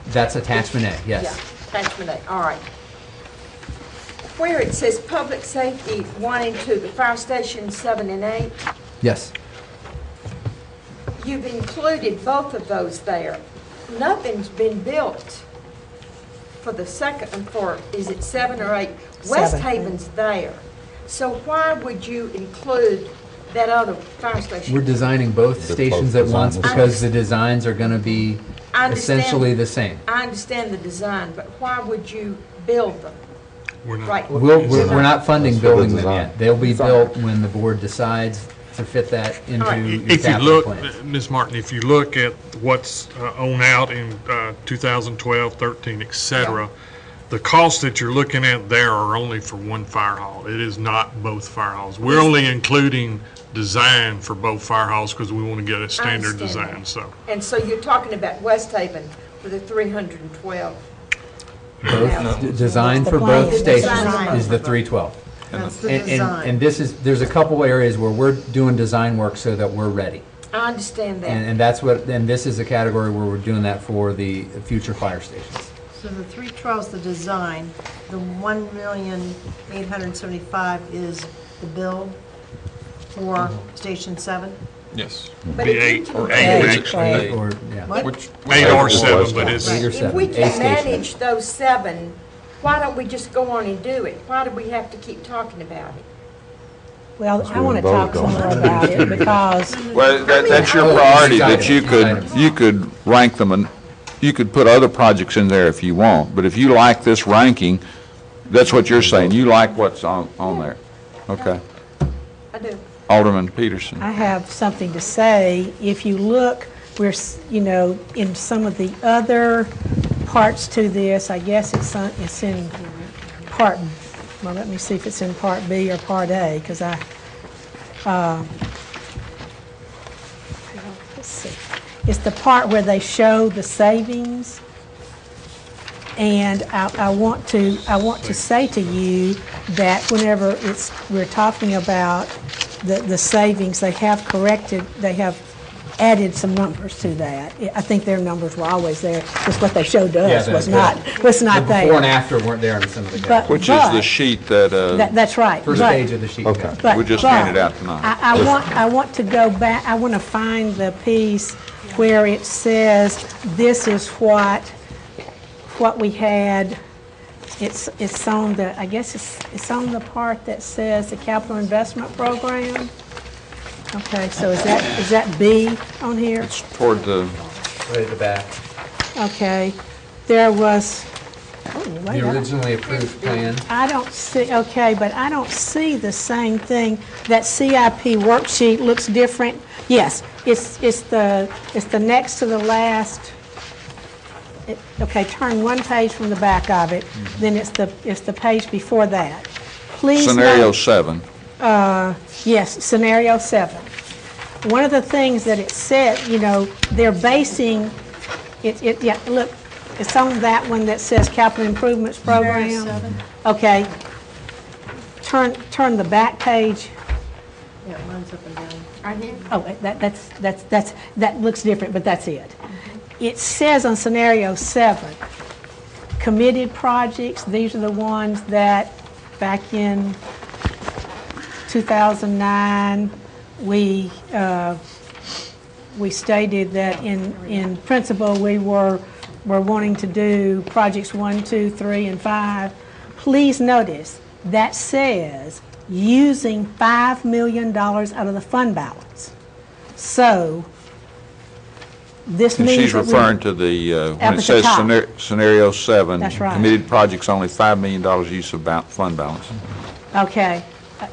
that's attachment A, yeah, yes. attachment A, all right. Where it says public safety 1 and 2, the fire station 7 and 8, Yes. you've included both of those there. Nothing's been built for the second and for, is it 7 or 8? West 7. Haven's there. So why would you include that other fire station? We're designing both They're stations both at once designed. because the designs are going to be I understand- essentially the same. I understand the design, but why would you build them? We're not. Right. We're not funding That's for the building them design. yet. They'll be built when the board decides to fit that into right. your If you capital look, plan. Ms. Martin, if you look at what's on out in 2012, 13, et cetera, the costs that you're looking at there are only for one fire hall. It is not both fire halls. We're only including design for both fire halls because we want to get a standard understand design, that. so. And so you're talking about West Haven for the 312. Both, design for The plan. both The stations design. is the 312. That's the And design. this is, there's a couple areas where we're doing design work so that we're ready. I understand that. And that's what, and this is a category where we're doing that for the future fire stations. So the 312 is the design, the 1,875,000 is the build for Station 7? Yes. But Be if we eight, can- or eight, Eight. actually. Or, yeah. What? Which, 8 or 7, but it's, Eight or If seven, we a can station. manage those 7, why don't we just go on and do it? Why do we have to keep talking about it? Well, I we want to voted talk some on more it. about it because, well, that's your priority, that you could rank them, and you could put other projects in there if you want, but if you like this ranking, that's what you're saying, you like what's on there. Okay. I do. Alderman Peterson. I have something to say. If you look, in some of the other parts to this, I guess it's in part, well, let me see if it's in Part B or Part A, because let's see. It's the part where they show the savings. And I want to say to you that whenever we're talking about the savings, they have added some numbers to that. I think their numbers were always there, just what they showed to us was not The there. before and after weren't there in some of the categories. Which is the sheet that, That's right. First but- page of the sheet. Okay. but- we just but handed out tonight. I want to go back, I want to find the piece where it says, this is what we had. It's on the, I guess it's on the part that says the capital investment program. Okay, so is that B on here? It's toward the, Right at the back. Okay, there was, oh, wait, The originally approved plan. I don't see, okay, but I don't see the same thing. That CIP worksheet looks different. Yes, it's the next to the last. Okay, turn one page from the back of it, then it's the page before that. Please scenario note- 7. Yes, scenario 7. One of the things that it said, they're basing, yeah, look, it's on that one that says capital improvements program. Okay. Turn the back page. Yeah, it runs up and down. Right here? Oh, that looks different, but that's it. It says on scenario 7, committed projects, these are the ones that back in 2009, we stated that in principle, we were wanting to do projects 1, 2, 3, and 5. Please notice, that says using $5 million out of the fund balance. So, this And means she's that we- referring to the, Up when at it says the top. scenario 7. That's right. Committed projects, only $5 million use of fund balance. Okay,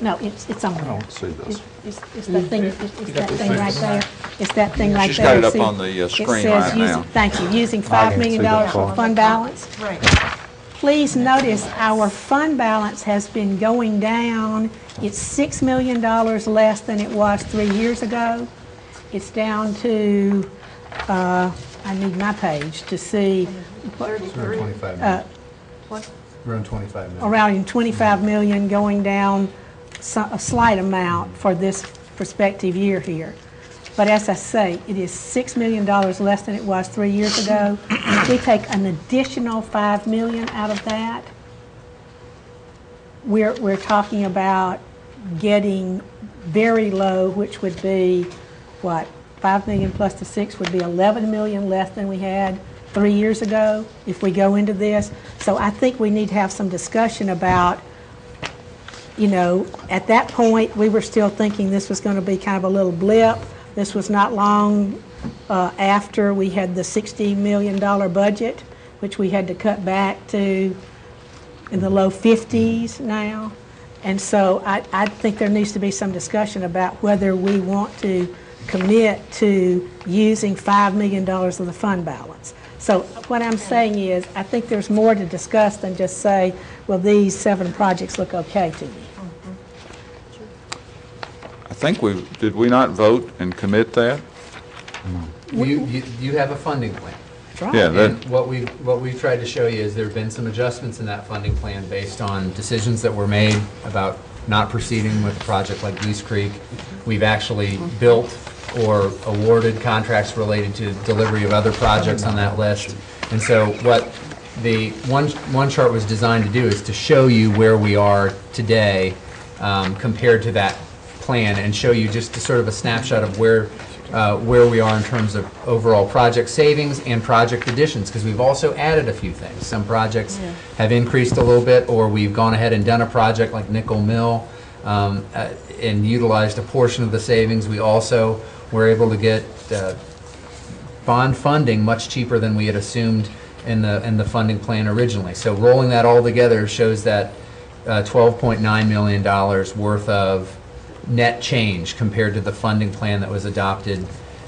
no, it's on there. I don't see this. It's that thing, it's that thing right there. It's that thing right there. She's got it up See, on the screen it says right now. Thank you, using I $5 can't million see that for far. fund balance. Right. Please notice, our fund balance has been going down. It's $6 million less than it was 3 years ago. It's down to, I need my page to see, Around 25 million. What? Around 25 million. around 25 million, going down a slight amount for this prospective year here. But as I say, it is $6 million less than it was 3 years ago. If we take an additional $5 million out of that, we're talking about getting very low, which would be, what, 5 million plus the 6 would be 11 million less than we had 3 years ago if we go into this. So I think we need to have some discussion about, you know, at that point, we were still thinking this was going to be kind of a little blip. This was not long after we had the $60 million budget, which we had to cut back to in the low 50s now. And so I think there needs to be some discussion about whether we want to commit to using $5 million of the fund balance. So what I'm saying is, I think there's more to discuss than just say, well, these 7 projects look okay to me. I think did we not vote and commit that? You have a funding plan. Right. Yeah, And what we've tried to show you is there have been some adjustments in that funding plan based on decisions that were made about not proceeding with a project like Goose Creek. We've actually built or awarded contracts related to delivery of other projects on that list. And so what the one chart was designed to do is to show you where we are today compared to that plan, and show you just sort of a snapshot of where we are in terms of overall project savings and project additions, because we've also added a few things. Some projects have increased a little bit, or we've gone ahead and done a project like Nickel Mill and utilized a portion of the savings. We also were able to get bond funding much cheaper than we had assumed in the funding plan originally. So rolling that all together shows that $12.9 million worth of net change compared to the funding plan that was adopted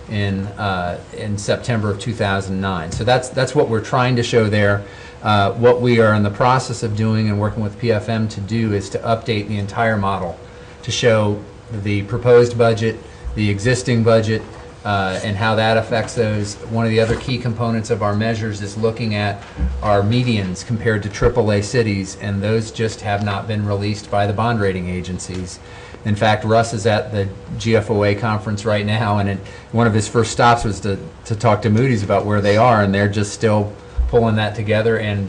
in September of 2009. So that's what we're trying to show there. What we are in the process of doing and working with PFM to do is to update the entire model to show the proposed budget, the existing budget, and how that affects those. One of the other key components of our measures is looking at our medians compared to AAA cities, and those just have not been released by the bond rating agencies. In fact, Russ is at the GFOA conference right now, and one of his first stops was to talk to Moody's about where they are, and they're just still pulling that together and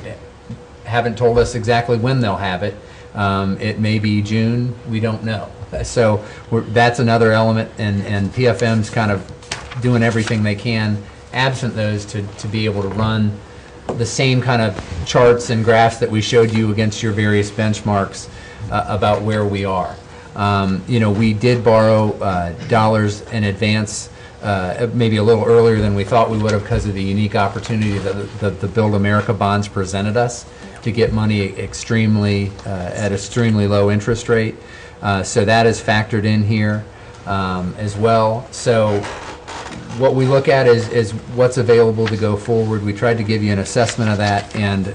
haven't told us exactly when they'll have it. It may be June, we don't know. So that's another element, and PFM's kind of doing everything they can, absent those, to be able to run the same kind of charts and graphs that we showed you against your various benchmarks about where we are. You know, we did borrow dollars in advance, maybe a little earlier than we thought we would have, because of the unique opportunity that the Build America bonds presented us to get money at extremely low interest rate. So that is factored in here as well. So what we look at is what's available to go forward. We tried to give you an assessment of that, and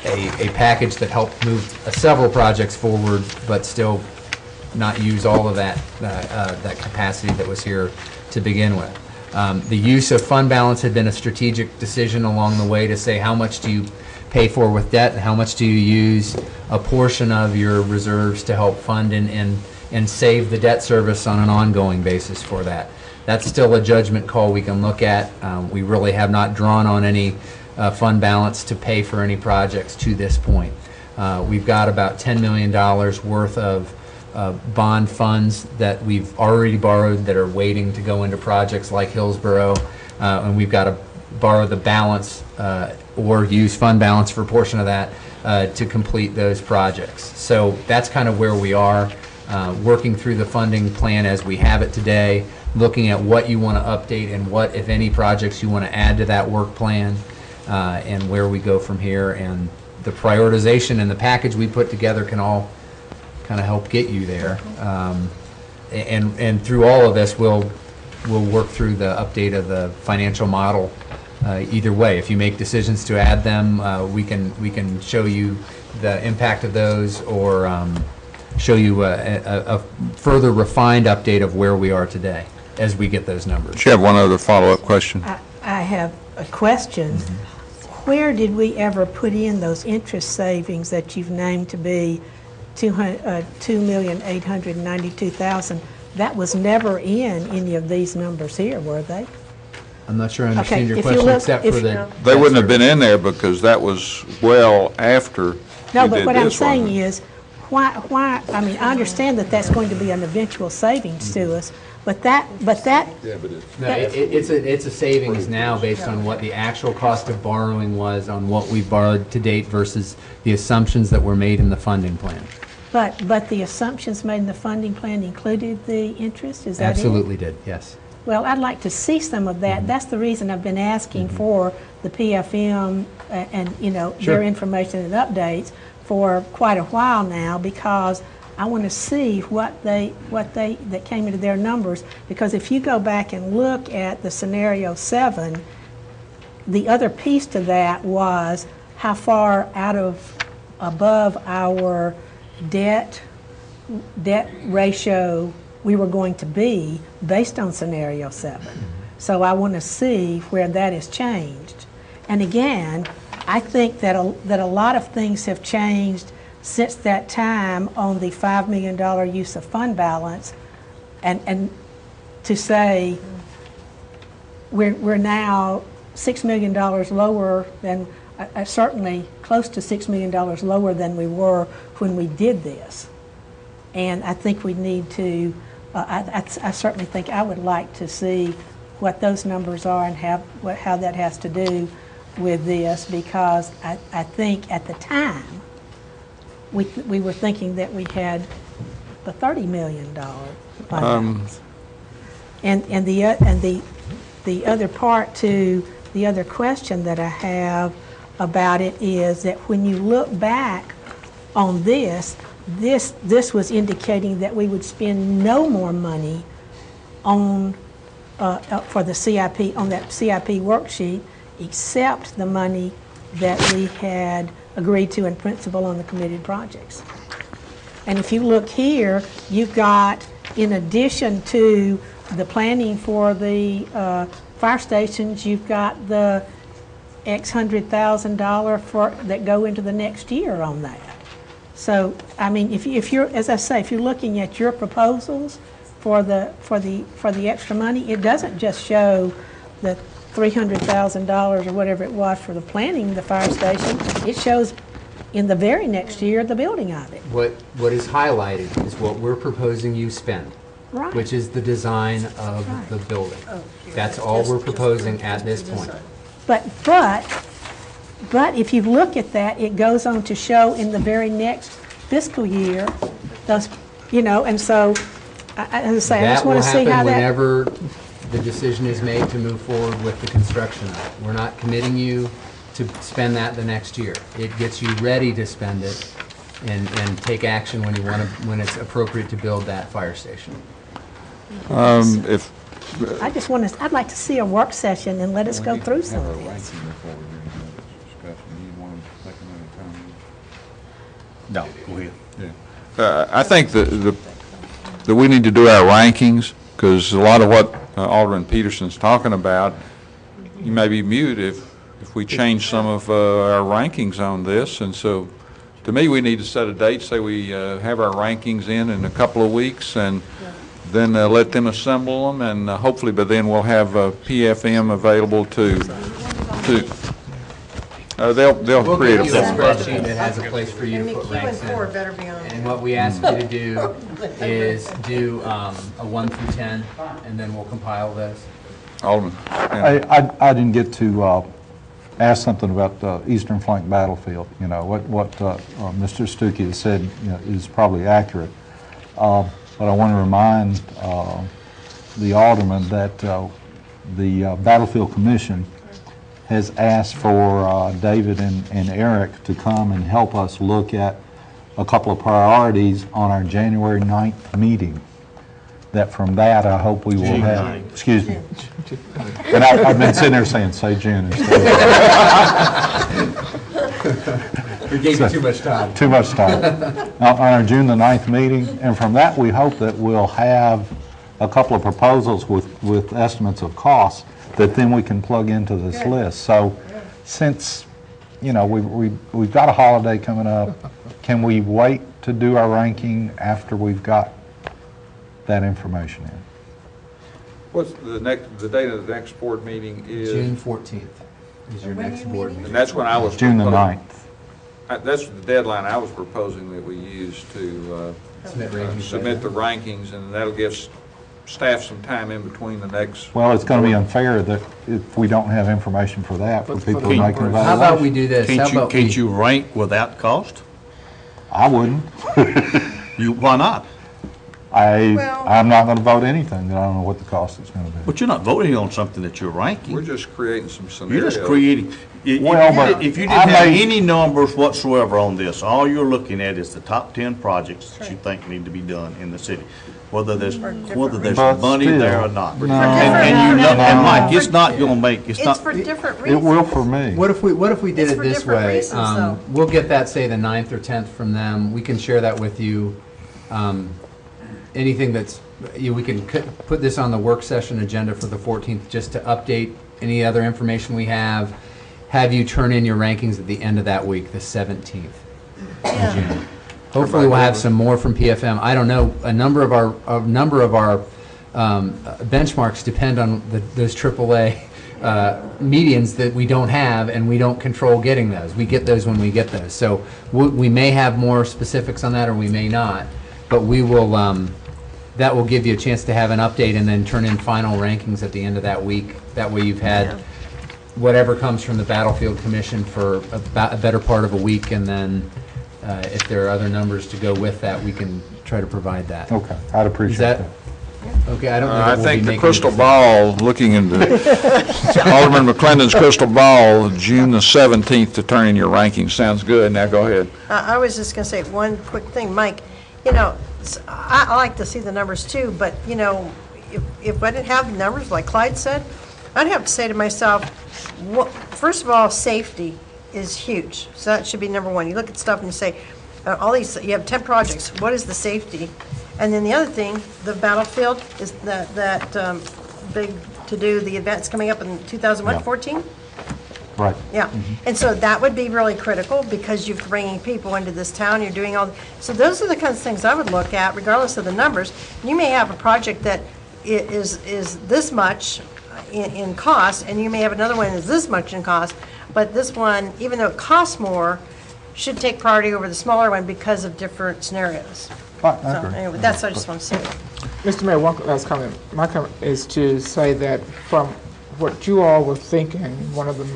a package that helped move several projects forward, but still not use all of that capacity that was here to begin with. The use of fund balance had been a strategic decision along the way to say, how much do you pay for with debt and how much do you use a portion of your reserves to help fund and save the debt service on an ongoing basis for that. That's still a judgment call we can look at. We really have not drawn on any fund balance to pay for any projects to this point. We've got about $10 million worth of bond funds that we've already borrowed that are waiting to go into projects like Hillsborough, and we've got to borrow the balance or use fund balance for a portion of that to complete those projects. So that's kind of where we are, working through the funding plan as we have it today, looking at what you want to update and what, if any, projects you want to add to that work plan, and where we go from here. And the prioritization and the package we put together can all kind of help get you there. And through all of this, we'll work through the update of the financial model. Either way, if you make decisions to add them, we can show you the impact of those, or show you a further refined update of where we are today as we get those numbers. You have one other follow-up question? I have a question. Where did we ever put in those interest savings that you've named to be $2,892,000 that was never in any of these numbers here, were they? I'm not sure I understand Okay, your if you question, look- except if- for the... They wouldn't have been in there because that was well after No, you but did what I'm this one. saying is, why, I mean, I understand that that's going to be an eventual savings to us, but that, No, it's a savings now based on what the actual cost of borrowing was on what we borrowed to date versus the assumptions that were made in the funding plan. but the assumptions made in the funding plan included the interest, is that it? Absolutely did, yes. Well, I'd like to see some of that. That's the reason I've been asking for the PFM and, you know, Sure. their information and updates for quite a while now, because I want to see that came into their numbers. Because if you go back and look at the scenario 7, the other piece to that was how far above our debt ratio we were going to be based on scenario 7. So I want to see where that has changed. And again, I think that a lot of things have changed since that time on the $5 million use of fund balance, and to say we're now $6 million lower than, certainly close to $6 million lower than we were when we did this. And I think we need to, I certainly think I would like to see what those numbers are and how that has to do with this, because I think at the time, we were thinking that we had the $30 million fund balance. And the other part to the other question that I have about it is that when you look back on this was indicating that we would spend no more money on for the CIP, on that CIP worksheet, except the money that we had agreed to in principle on the committed projects. And if you look here, you've got, in addition to the planning for the fire stations, you've got the X $100,000 that go into the next year on that. So, I mean, if you're, as I say, if you're looking at your proposals for the extra money, it doesn't just show the $300,000 or whatever it was for the planning of the fire station. It shows in the very next year the building of it. What is highlighted is what we're proposing you spend, Right. which is the design of the building. That's all we're proposing at this point. But if you look at that, it goes on to show in the very next fiscal year, those, you know, and so, as I say, I just want to see how that. That will happen whenever the decision is made to move forward with the construction of it. We're not committing you to spend that the next year. It gets you ready to spend it and take action when you want to, when it's appropriate to build that fire station. I just want to, I'd like to see a work session and let us go through some of this. No, go ahead. I think that we need to do our rankings, because a lot of what Alderman Peterson's talking about, you may be mute if we change some of our rankings on this. And so, to me, we need to set a date, say we have our rankings in a couple of weeks, and then let them assemble them, and hopefully by then we'll have PFM available to they'll create a We'll give you a spreadsheet that has a place for you to put Q and ranks 4 in. better be on. And what we ask you to do is do a 1 through 10, and then we'll compile those. Alderman. I didn't get to ask something about the Eastern Flank Battlefield. You know, what Mr. Stuckey has said, you know, is probably accurate. But I want to remind the alderman that the Battlefield Commission has asked for David and Eric to come and help us look at a couple of priorities on our January 9th meeting. That from that, I hope we will have, excuse me. And I've been sitting there saying, say June instead. We gave you too much time. Too much time. On our June the 9th meeting, and from that, we hope that we'll have a couple of proposals with estimates of costs that then we can plug into this list. So since, you know, we've got a holiday coming up, can we wait to do our ranking after we've got that information in. What's the date of the next board meeting is? June 14th is your next board meeting. And that's when I was. June the proposing- 9th. That's the deadline I was proposing that we use to submit the rankings, and that'll give staff some time in between the next. Well, it's going to be unfair that if we don't have information for that, for people to make an evaluation. How about we do this? How about Can't you rank without cost? I wouldn't. Why not? I'm not going to vote anything that I don't know what the cost is going to be. But you're not voting on something that you're ranking. We're just creating some scenarios. You're just creating, if you didn't have any numbers whatsoever on this, all you're looking at is the top 10 projects that you think need to be done in the city, whether there's But money still, there or not. no. And Mike, it's not going to make, It's for different It reasons. will for me. What if we did It's it for this different way? reasons, though. We'll get that, say, the 9th or 10th from them. We can share that with you. Anything that's, we can put this on the work session agenda for the 14th, just to update any other information we have you turn in your rankings at the end of that week, the 17th of June. Hopefully we'll have some more from PFM. I don't know, a number of our benchmarks depend on those AAA medians that we don't have, and we don't control getting those. We get those when we get those. So we may have more specifics on that, or we may not, but we will, that will give you a chance to have an update and then turn in final rankings at the end of that week. That way you've had whatever comes from the Battlefield Commission for a better part of a week, and then if there are other numbers to go with that, we can try to provide that. Okay, I'd appreciate Is that that. okay? I don't know. I that we'll think be the making a crystal decision. ball, looking into Alderman McClendon's crystal ball, June the 17th to turn in your rankings. Sounds good. Now go ahead. I was just going to say one quick thing, Mike. You know, I like to see the numbers too, but, you know, if I didn't have the numbers, like Clyde said, I'd have to say to myself, first of all, safety is huge. So that should be number one. You look at stuff and you say, all these, you have 10 projects, what is the safety? And then the other thing, the Battlefield, is that big to-do, the event's coming up in 2014? Right. Yeah, and so that would be really critical, because you're bringing people into this town, you're doing all, so those are the kinds of things I would look at, regardless of the numbers. You may have a project that is this much in cost, and you may have another one that's this much in cost, but this one, even though it costs more, should take priority over the smaller one because of different scenarios. So anyway, that's what I just want to say. Mr. Mayor, one last comment. My comment is to say that from what you all were thinking, one of them,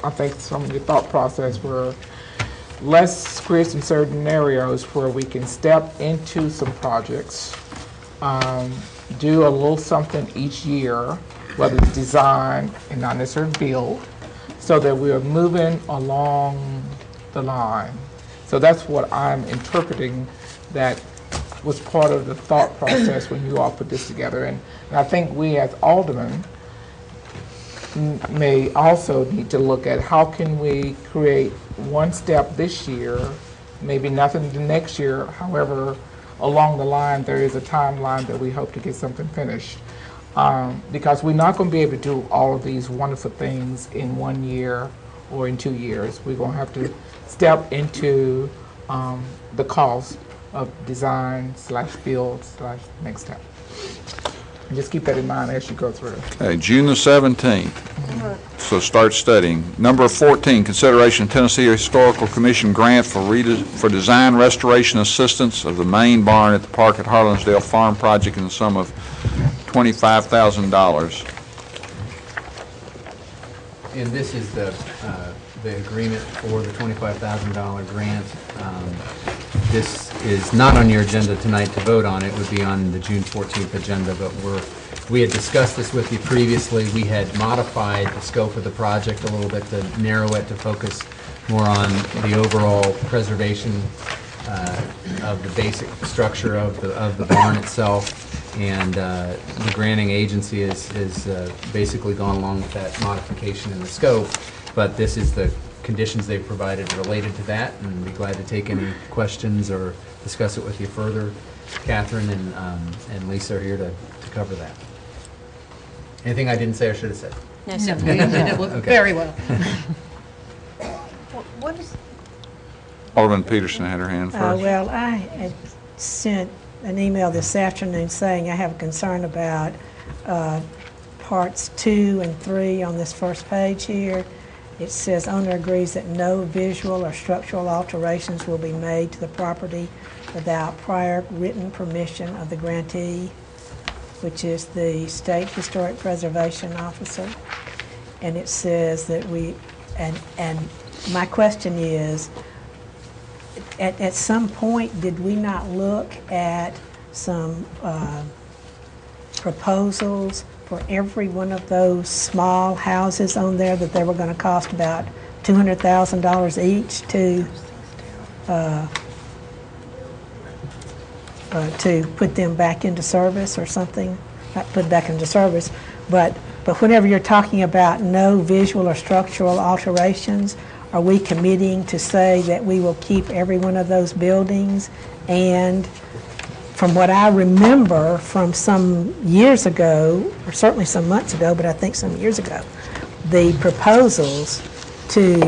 I think some of your thought process were, let's create some certain scenarios where we can step into some projects, do a little something each year, whether it's design and not necessarily build, so that we are moving along the line. So that's what I'm interpreting that was part of the thought process when you all put this together. And I think we as aldermen may also need to look at how can we create one step this year, maybe nothing the next year, however, along the line there is a timeline that we hope to get something finished. Because we're not going to be able to do all of these wonderful things in 1 year or in 2 years. We're going to have to step into the cost of design / build / next step. And just keep that in mind as you go through. Okay, June the 17th. So start studying. Number 14, consideration of Tennessee Historical Commission grant for design restoration assistance of the main barn at the park at Harlansdale Farm project in the sum of $25,000. And this is the agreement for the $25,000 grant. This is not on your agenda tonight to vote on. It would be on the June 14th agenda, but we had discussed this with you previously. We had modified the scope of the project a little bit to narrow it to focus more on the overall preservation of the basic structure of the barn itself. And the granting agency has basically gone along with that modification in the scope, but this is the conditions they've provided related to that, and I'd be glad to take any questions or discuss it with you further. Catherine and Lisa are here to cover that. Anything I didn't say or should have said? No, sir. You did it Okay. very well. What is, Alderman Peterson had her hand first. Well, I had sent an email this afternoon saying I have a concern about parts 2 and 3 on this first page here. It says owner agrees that no visual or structural alterations will be made to the property without prior written permission of the grantee, which is the State Historic Preservation Officer. And it says that and my question is, at some point, did we not look at some proposals for every one of those small houses on there that they were going to cost about $200,000 each to put them back into service or something? Not put back into service, but whenever you're talking about no visual or structural alterations, are we committing to say that we will keep every one of those buildings? And from what I remember from some years ago, or certainly some months ago, but I think some years ago, the proposals to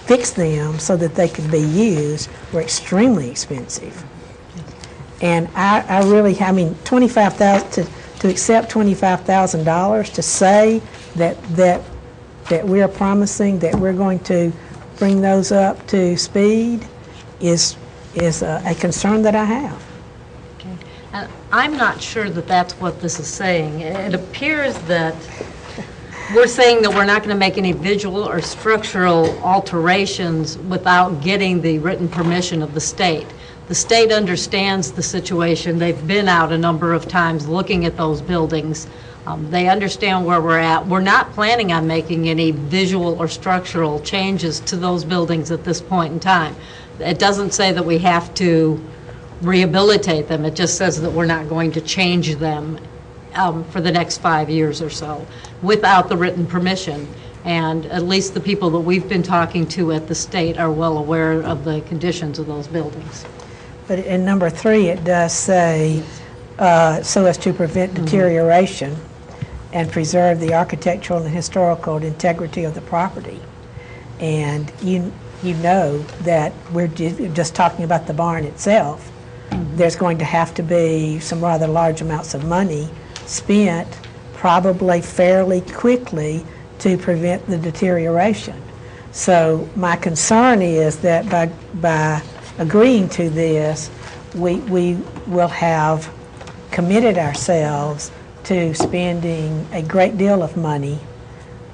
fix them so that they could be used were extremely expensive. And I really, I mean, $25,000 to accept $25,000 to say that we are promising that we're going to bring those up to speed is a concern that I have. I'm not sure that that's what this is saying. It appears that we're saying that we're not going to make any visual or structural alterations without getting the written permission of the state. The state understands the situation. They've been out a number of times looking at those buildings. They understand where we're at. We're not planning on making any visual or structural changes to those buildings at this point in time. It doesn't say that we have to rehabilitate them. It just says that we're not going to change them for the next 5 years or so without the written permission. And at least the people that we've been talking to at the state are well aware of the conditions of those buildings. But in number 3, it does say, so as to prevent deterioration and preserve the architectural and historical integrity of the property. And you know that we're just talking about the barn itself. There's going to have to be some rather large amounts of money spent, probably fairly quickly, to prevent the deterioration. So my concern is that by agreeing to this, we will have committed ourselves to spending a great deal of money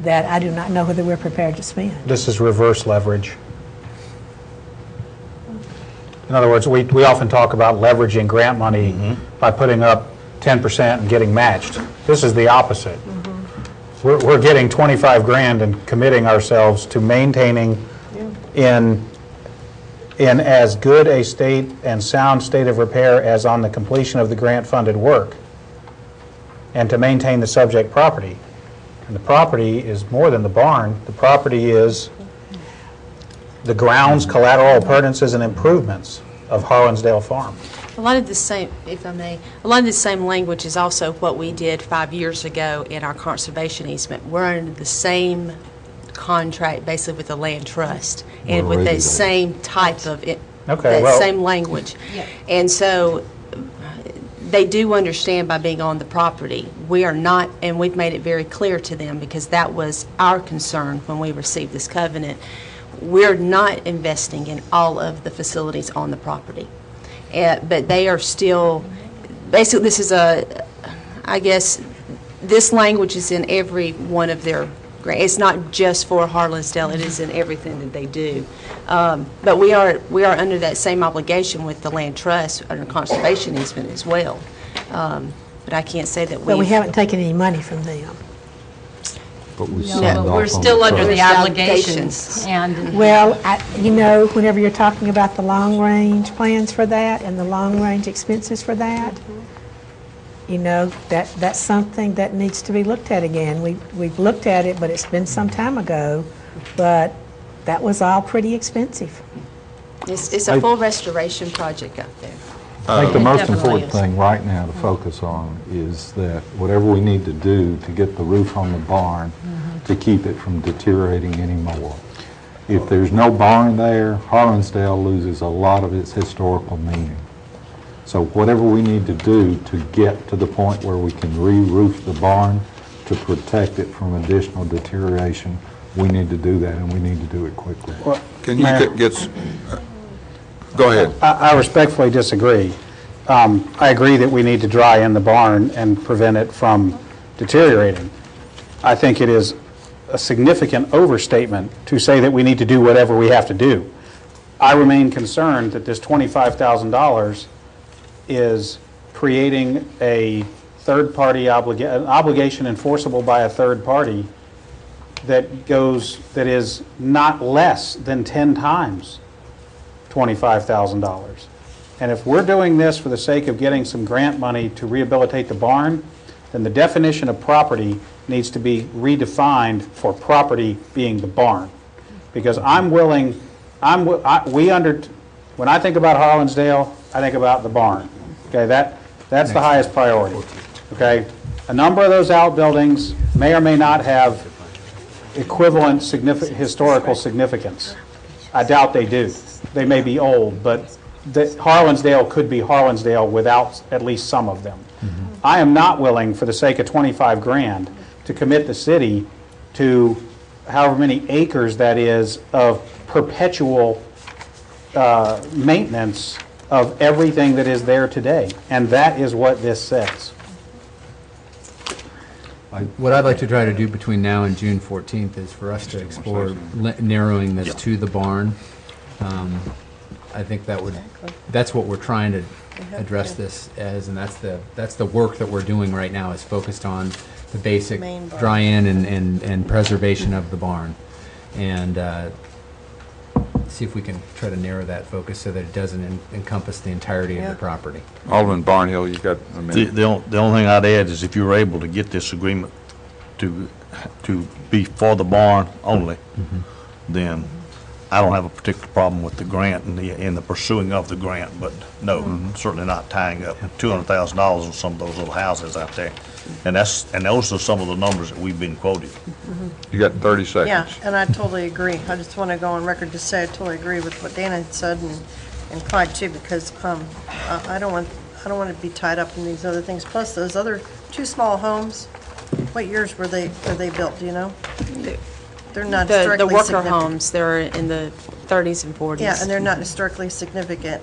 that I do not know whether we're prepared to spend. This is reverse leverage. In other words, we often talk about leveraging grant money by putting up 10% and getting matched. This is the opposite. We're getting 25 grand and committing ourselves to maintaining in as good a state and sound state of repair as on the completion of the grant-funded work, and to maintain the subject property. And the property is more than the barn. The property is the grounds, collateral appurtenances, and improvements of Harlansdale Farm. A lot of the same, if I may, a lot of the same language is also what we did 5 years ago in our conservation easement. We're under the same contract basically with the land trust and with the same type of same language. Yeah. And so they do understand by being on the property. We are not, and we've made it very clear to them because that was our concern when we received this covenant. We're not investing in all of the facilities on the property. But they are still, basically this is I guess, this language is in every one of their grants. It's not just for Harlansdale, it is in everything that they do. But we are under that same obligation with the land trust under conservation easement as well. But I can't say that But we haven't taken any money from them. But we No, but we're still under the obligations. And Well, you know, whenever you're talking about the long-range plans for that and the long-range expenses for that, you know, that's something that needs to be looked at again. We've looked at it, but it's been some time ago, but that was all pretty expensive. It's a full restoration project out there. I think the It most definitely important is. thing right now to focus on is that whatever we need to do to get the roof on the barn to keep it from deteriorating anymore. If there's no barn there, Harlansdale loses a lot of its historical meaning. So whatever we need to do to get to the point where we can re-roof the barn to protect it from additional deterioration, we need to do that, and we need to do it quickly. Can you go ahead. I respectfully disagree. I agree that we need to dry in the barn and prevent it from deteriorating. I think it is a significant overstatement to say that we need to do whatever we have to do. I remain concerned that this $25,000 is creating a third-party an obligation enforceable by a third party that is not less than 10 times $25,000. And if we're doing this for the sake of getting some grant money to rehabilitate the barn, then the definition of property needs to be redefined for property being the barn. Because when I think about Harlansdale, I think about the barn. Okay, that's the highest priority. Okay, a number of those outbuildings may or may not have equivalent historical significance. I doubt they do. They may be old, but Harlansdale could be Harlansdale without at least some of them. I am not willing, for the sake of 25 grand, to commit the city to however many acres that is of perpetual maintenance of everything that is there today. And that is what this says. What I'd like to try to do between now and June 14th is for us to explore narrowing this to the barn. I think that's what we're trying to address this as, and that's the work that we're doing right now, is focused on the basic dry in and preservation of the barn. And see if we can try to narrow that focus so that it doesn't encompass the entirety of the property. Alderman Barnhill, you've got a minute. The only thing I'd add is if you were able to get this agreement to be for the barn only, then I don't have a particular problem with the grant and the pursuing of the grant, but no, certainly not tying up $200,000 on some of those little houses out there. And those are some of the numbers that we've been quoted. You got 30 seconds. Yeah, and I totally agree. I just want to go on record to say I totally agree with what Dana had said and Clyde too, because I don't want to be tied up in these other things. Plus, those other two small homes, what years were they built? Do you know? They're not historically the worker significant. homes, they're in the 30s and 40s. Yeah, and they're not historically significant.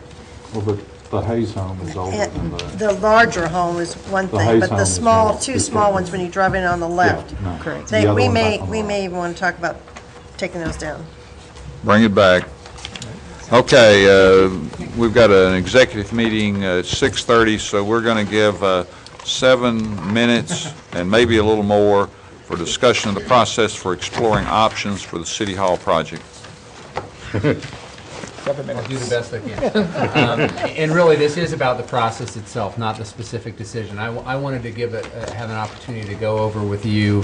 Well, the Hayes home is older than that. The larger home is one The thing, Hayes but home the is small, more two small ones when you drive in on the left. Yeah, no. Correct. The other We one may back on the right. even want to talk about taking those down. Bring it back. Okay, we've got an executive meeting at 6:30, so we're going to give 7 minutes and maybe a little more for discussion of the process for exploring options for the City Hall project. I'll do the best I can. And really, this is about the process itself, not the specific decision. I wanted to have an opportunity to go over with you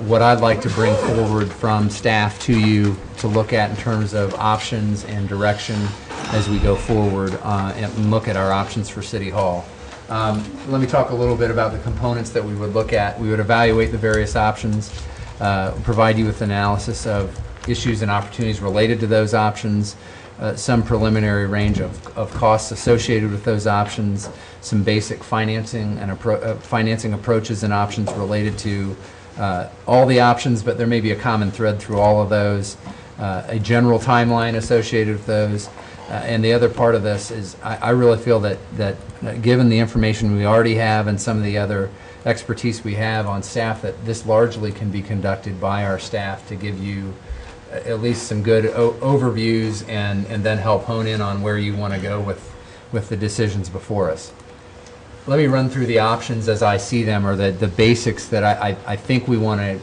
what I'd like to bring forward from staff to you to look at in terms of options and direction as we go forward and look at our options for City Hall. Let me talk a little bit about the components that we would look at. We would evaluate the various options, provide you with analysis of issues and opportunities related to those options, some preliminary range of costs associated with those options, some basic financing and financing approaches and options related to all the options, but there may be a common thread through all of those, a general timeline associated with those. And the other part of this is I really feel that given the information we already have and some of the other expertise we have on staff, that this largely can be conducted by our staff to give you at least some good overviews and then help hone in on where you want to go with the decisions before us. Let me run through the options as I see them, or the basics that I think we want to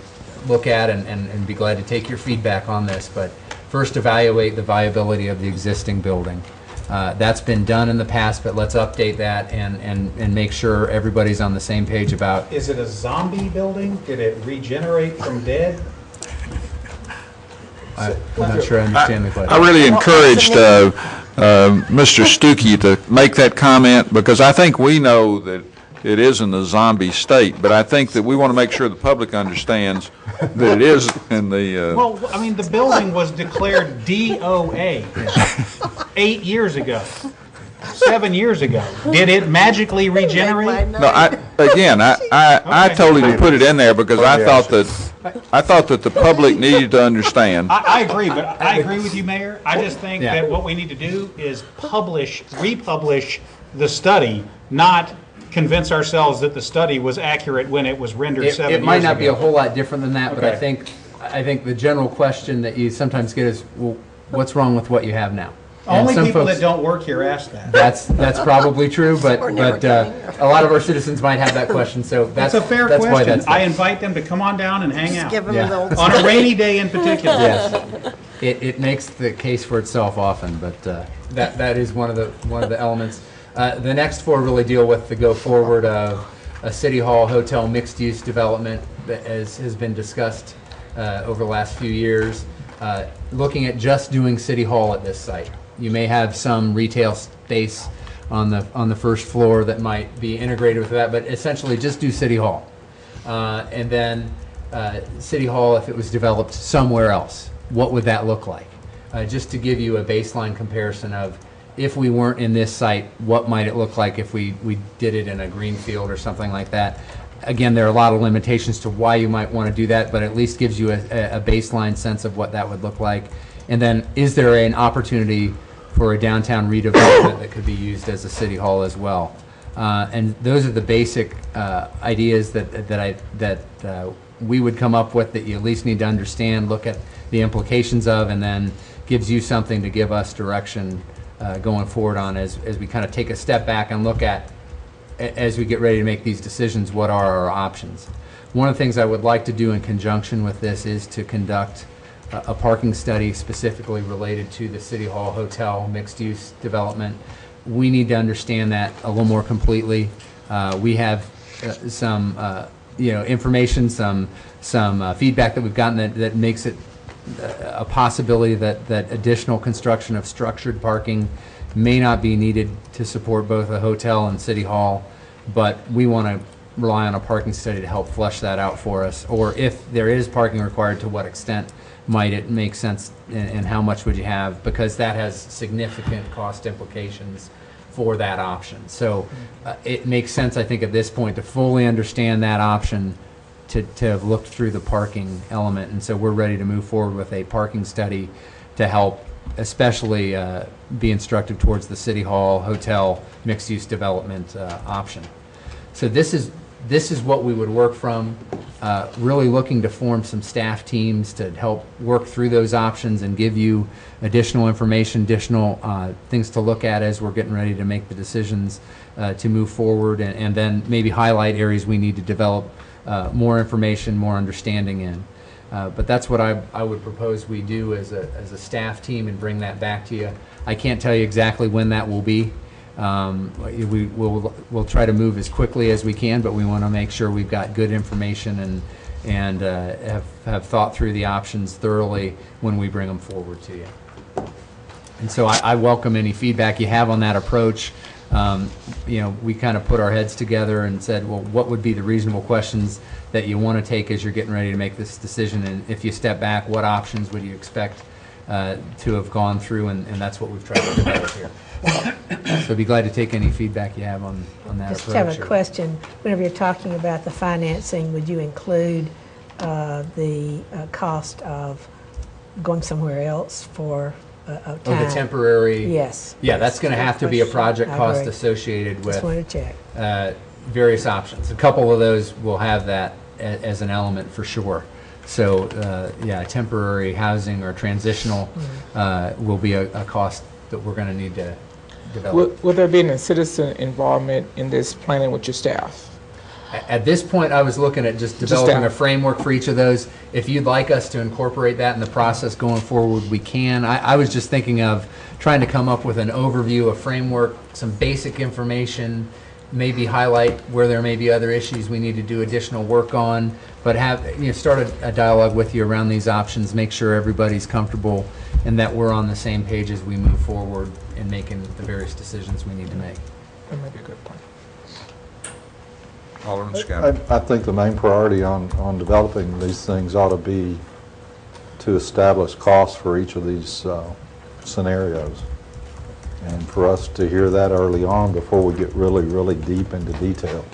look at, and be glad to take your feedback on this. But first, evaluate the viability of the existing building. That's been done in the past, but let's update that and make sure everybody's on the same page about. Is it a zombie building? Did it regenerate from dead? I'm not sure I understand the question. I really encouraged Mr. Stuckey to make that comment, because I think we know that it is in the zombie state, but I think that we want to make sure the public understands that it is in the... Well, I mean, the building was declared DOA 8 years ago. 7 years ago. Did it magically regenerate? No, I told him to put it in there because I thought that the public needed to understand. I agree, but I agree with you, Mayor. I just think that what we need to do is republish the study, not convince ourselves that the study was accurate when it was rendered 7 years ago. It might not be a whole lot different than that, but I think the general question that you sometimes get is, well, what's wrong with what you have now? Only people that don't work here ask that. That's probably true, but a lot of our citizens might have that question, so that's a fair question. Why that's I invite them to come on down and hang out. Give them the old On a rainy day in particular. Yes, it makes the case for itself often, but that is one of the elements. The next four really deal with the go forward of a city hall hotel mixed use development that has been discussed over the last few years. Looking at just doing city hall at this site. You may have some retail space on the first floor that might be integrated with that, but essentially just do City Hall. And then City Hall, if it was developed somewhere else, what would that look like? Just to give you a baseline comparison of if we weren't in this site, what might it look like if we did it in a greenfield or something like that? Again, there are a lot of limitations to why you might want to do that, but at least gives you a baseline sense of what that would look like. And then, is there an opportunity for a downtown redevelopment that could be used as a city hall as well? And those are the basic ideas that we would come up with that you at least need to understand, look at the implications of, and then gives you something to give us direction going forward on as we kind of take a step back and look at, as we get ready to make these decisions, what are our options. One of the things I would like to do in conjunction with this is to conduct a parking study specifically related to the City Hall Hotel mixed-use development. We need to understand that a little more completely. We have some information, some feedback that we've gotten that makes it a possibility that additional construction of structured parking may not be needed to support both a hotel and City Hall, but we want to rely on a parking study to help flesh that out for us. Or if there is parking required, to what extent might it make sense, and how much would you have, because that has significant cost implications for that option. So it makes sense, I think, at this point to fully understand that option, to have looked through the parking element. And so we're ready to move forward with a parking study to help especially be instructive towards the City Hall Hotel mixed-use development option. So this is what we would work from, really looking to form some staff teams to help work through those options and give you additional information, additional things to look at as we're getting ready to make the decisions to move forward, and then maybe highlight areas we need to develop more information, more understanding in. But that's what I would propose we do as a staff team and bring that back to you. I can't tell you exactly when that will be. We'll try to move as quickly as we can, but we want to make sure we've got good information and have thought through the options thoroughly when we bring them forward to you. And so I welcome any feedback you have on that approach. We kind of put our heads together and said, well, what would be the reasonable questions that you want to take as you're getting ready to make this decision? And if you step back, what options would you expect to have gone through? And that's what we've tried to develop here. So I'd be glad to take any feedback you have on that approach. Just have a question. Whenever you're talking about the financing, would you include the cost of going somewhere else for a time? Oh, the temporary? Yes. Yeah, that's going to have to be a project cost associated with Just wanted to check. Various options. A couple of those will have that as an element for sure. So, temporary housing or transitional will be a cost that we're going to need to develop. Will there be any citizen involvement in this planning with your staff? At this point, I was looking at just developing a framework for each of those. If you'd like us to incorporate that in the process going forward, we can. I was just thinking of trying to come up with an overview, a framework, some basic information, maybe highlight where there may be other issues we need to do additional work on, but start a dialogue with you around these options, make sure everybody's comfortable and that we're on the same page as we move forward in making the various decisions we need to make. That might be a good point. Alderman Scott. I think the main priority on developing these things ought to be to establish costs for each of these scenarios. And for us to hear that early on before we get really, really deep into details.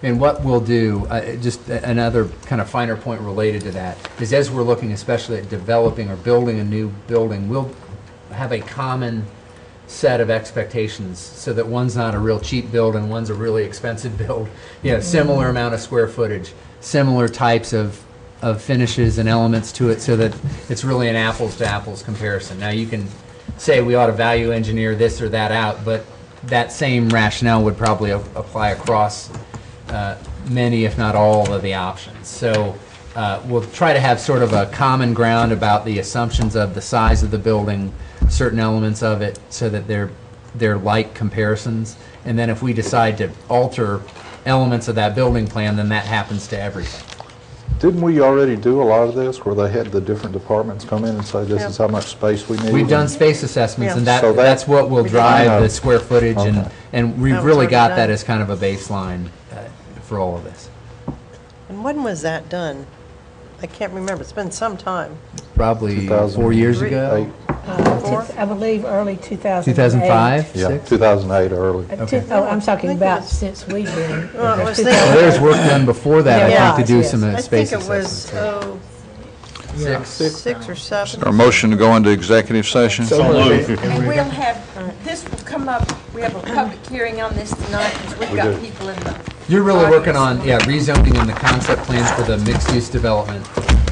And what we'll do, just another kind of finer point related to that, is as we're looking especially at developing or building a new building, we'll have a common set of expectations so that one's not a real cheap build and one's a really expensive build. You know, similar amount of square footage, similar types of finishes and elements to it so that it's really an apples to apples comparison. Now you can say we ought to value engineer this or that out, but that same rationale would probably apply across many, if not all, of the options. So we'll try to have sort of a common ground about the assumptions of the size of the building, certain elements of it, so that they're like comparisons. And then if we decide to alter elements of that building plan, then that happens to everything. Didn't we already do a lot of this where they had the different departments come in and say this is how much space we need? We've done space assessments, and So that's what will drive the square footage, Okay. and we've really got that as kind of a baseline for all of this. And when was that done? I can't remember. It's been some time. Probably 4 years ago. I believe early 2008. 2005? Yeah, 6? 2008 early. Oh, I'm talking about since we've been. Well, I was Well, thinking, there's work done before that, I think, to do some I space think it was, assessments. Yeah, 6 or 7. Our motion to go into executive session? And we'll have, this will come up, we have a public hearing on this tonight, because we've got people in the. You're really working on, rezoning and the concept plans for the mixed-use development.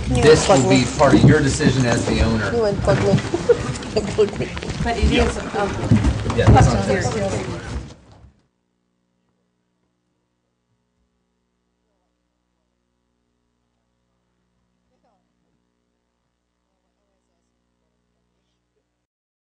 This will be part of your decision as the owner. You unplug me. But it is a Yeah, that's on public hearing.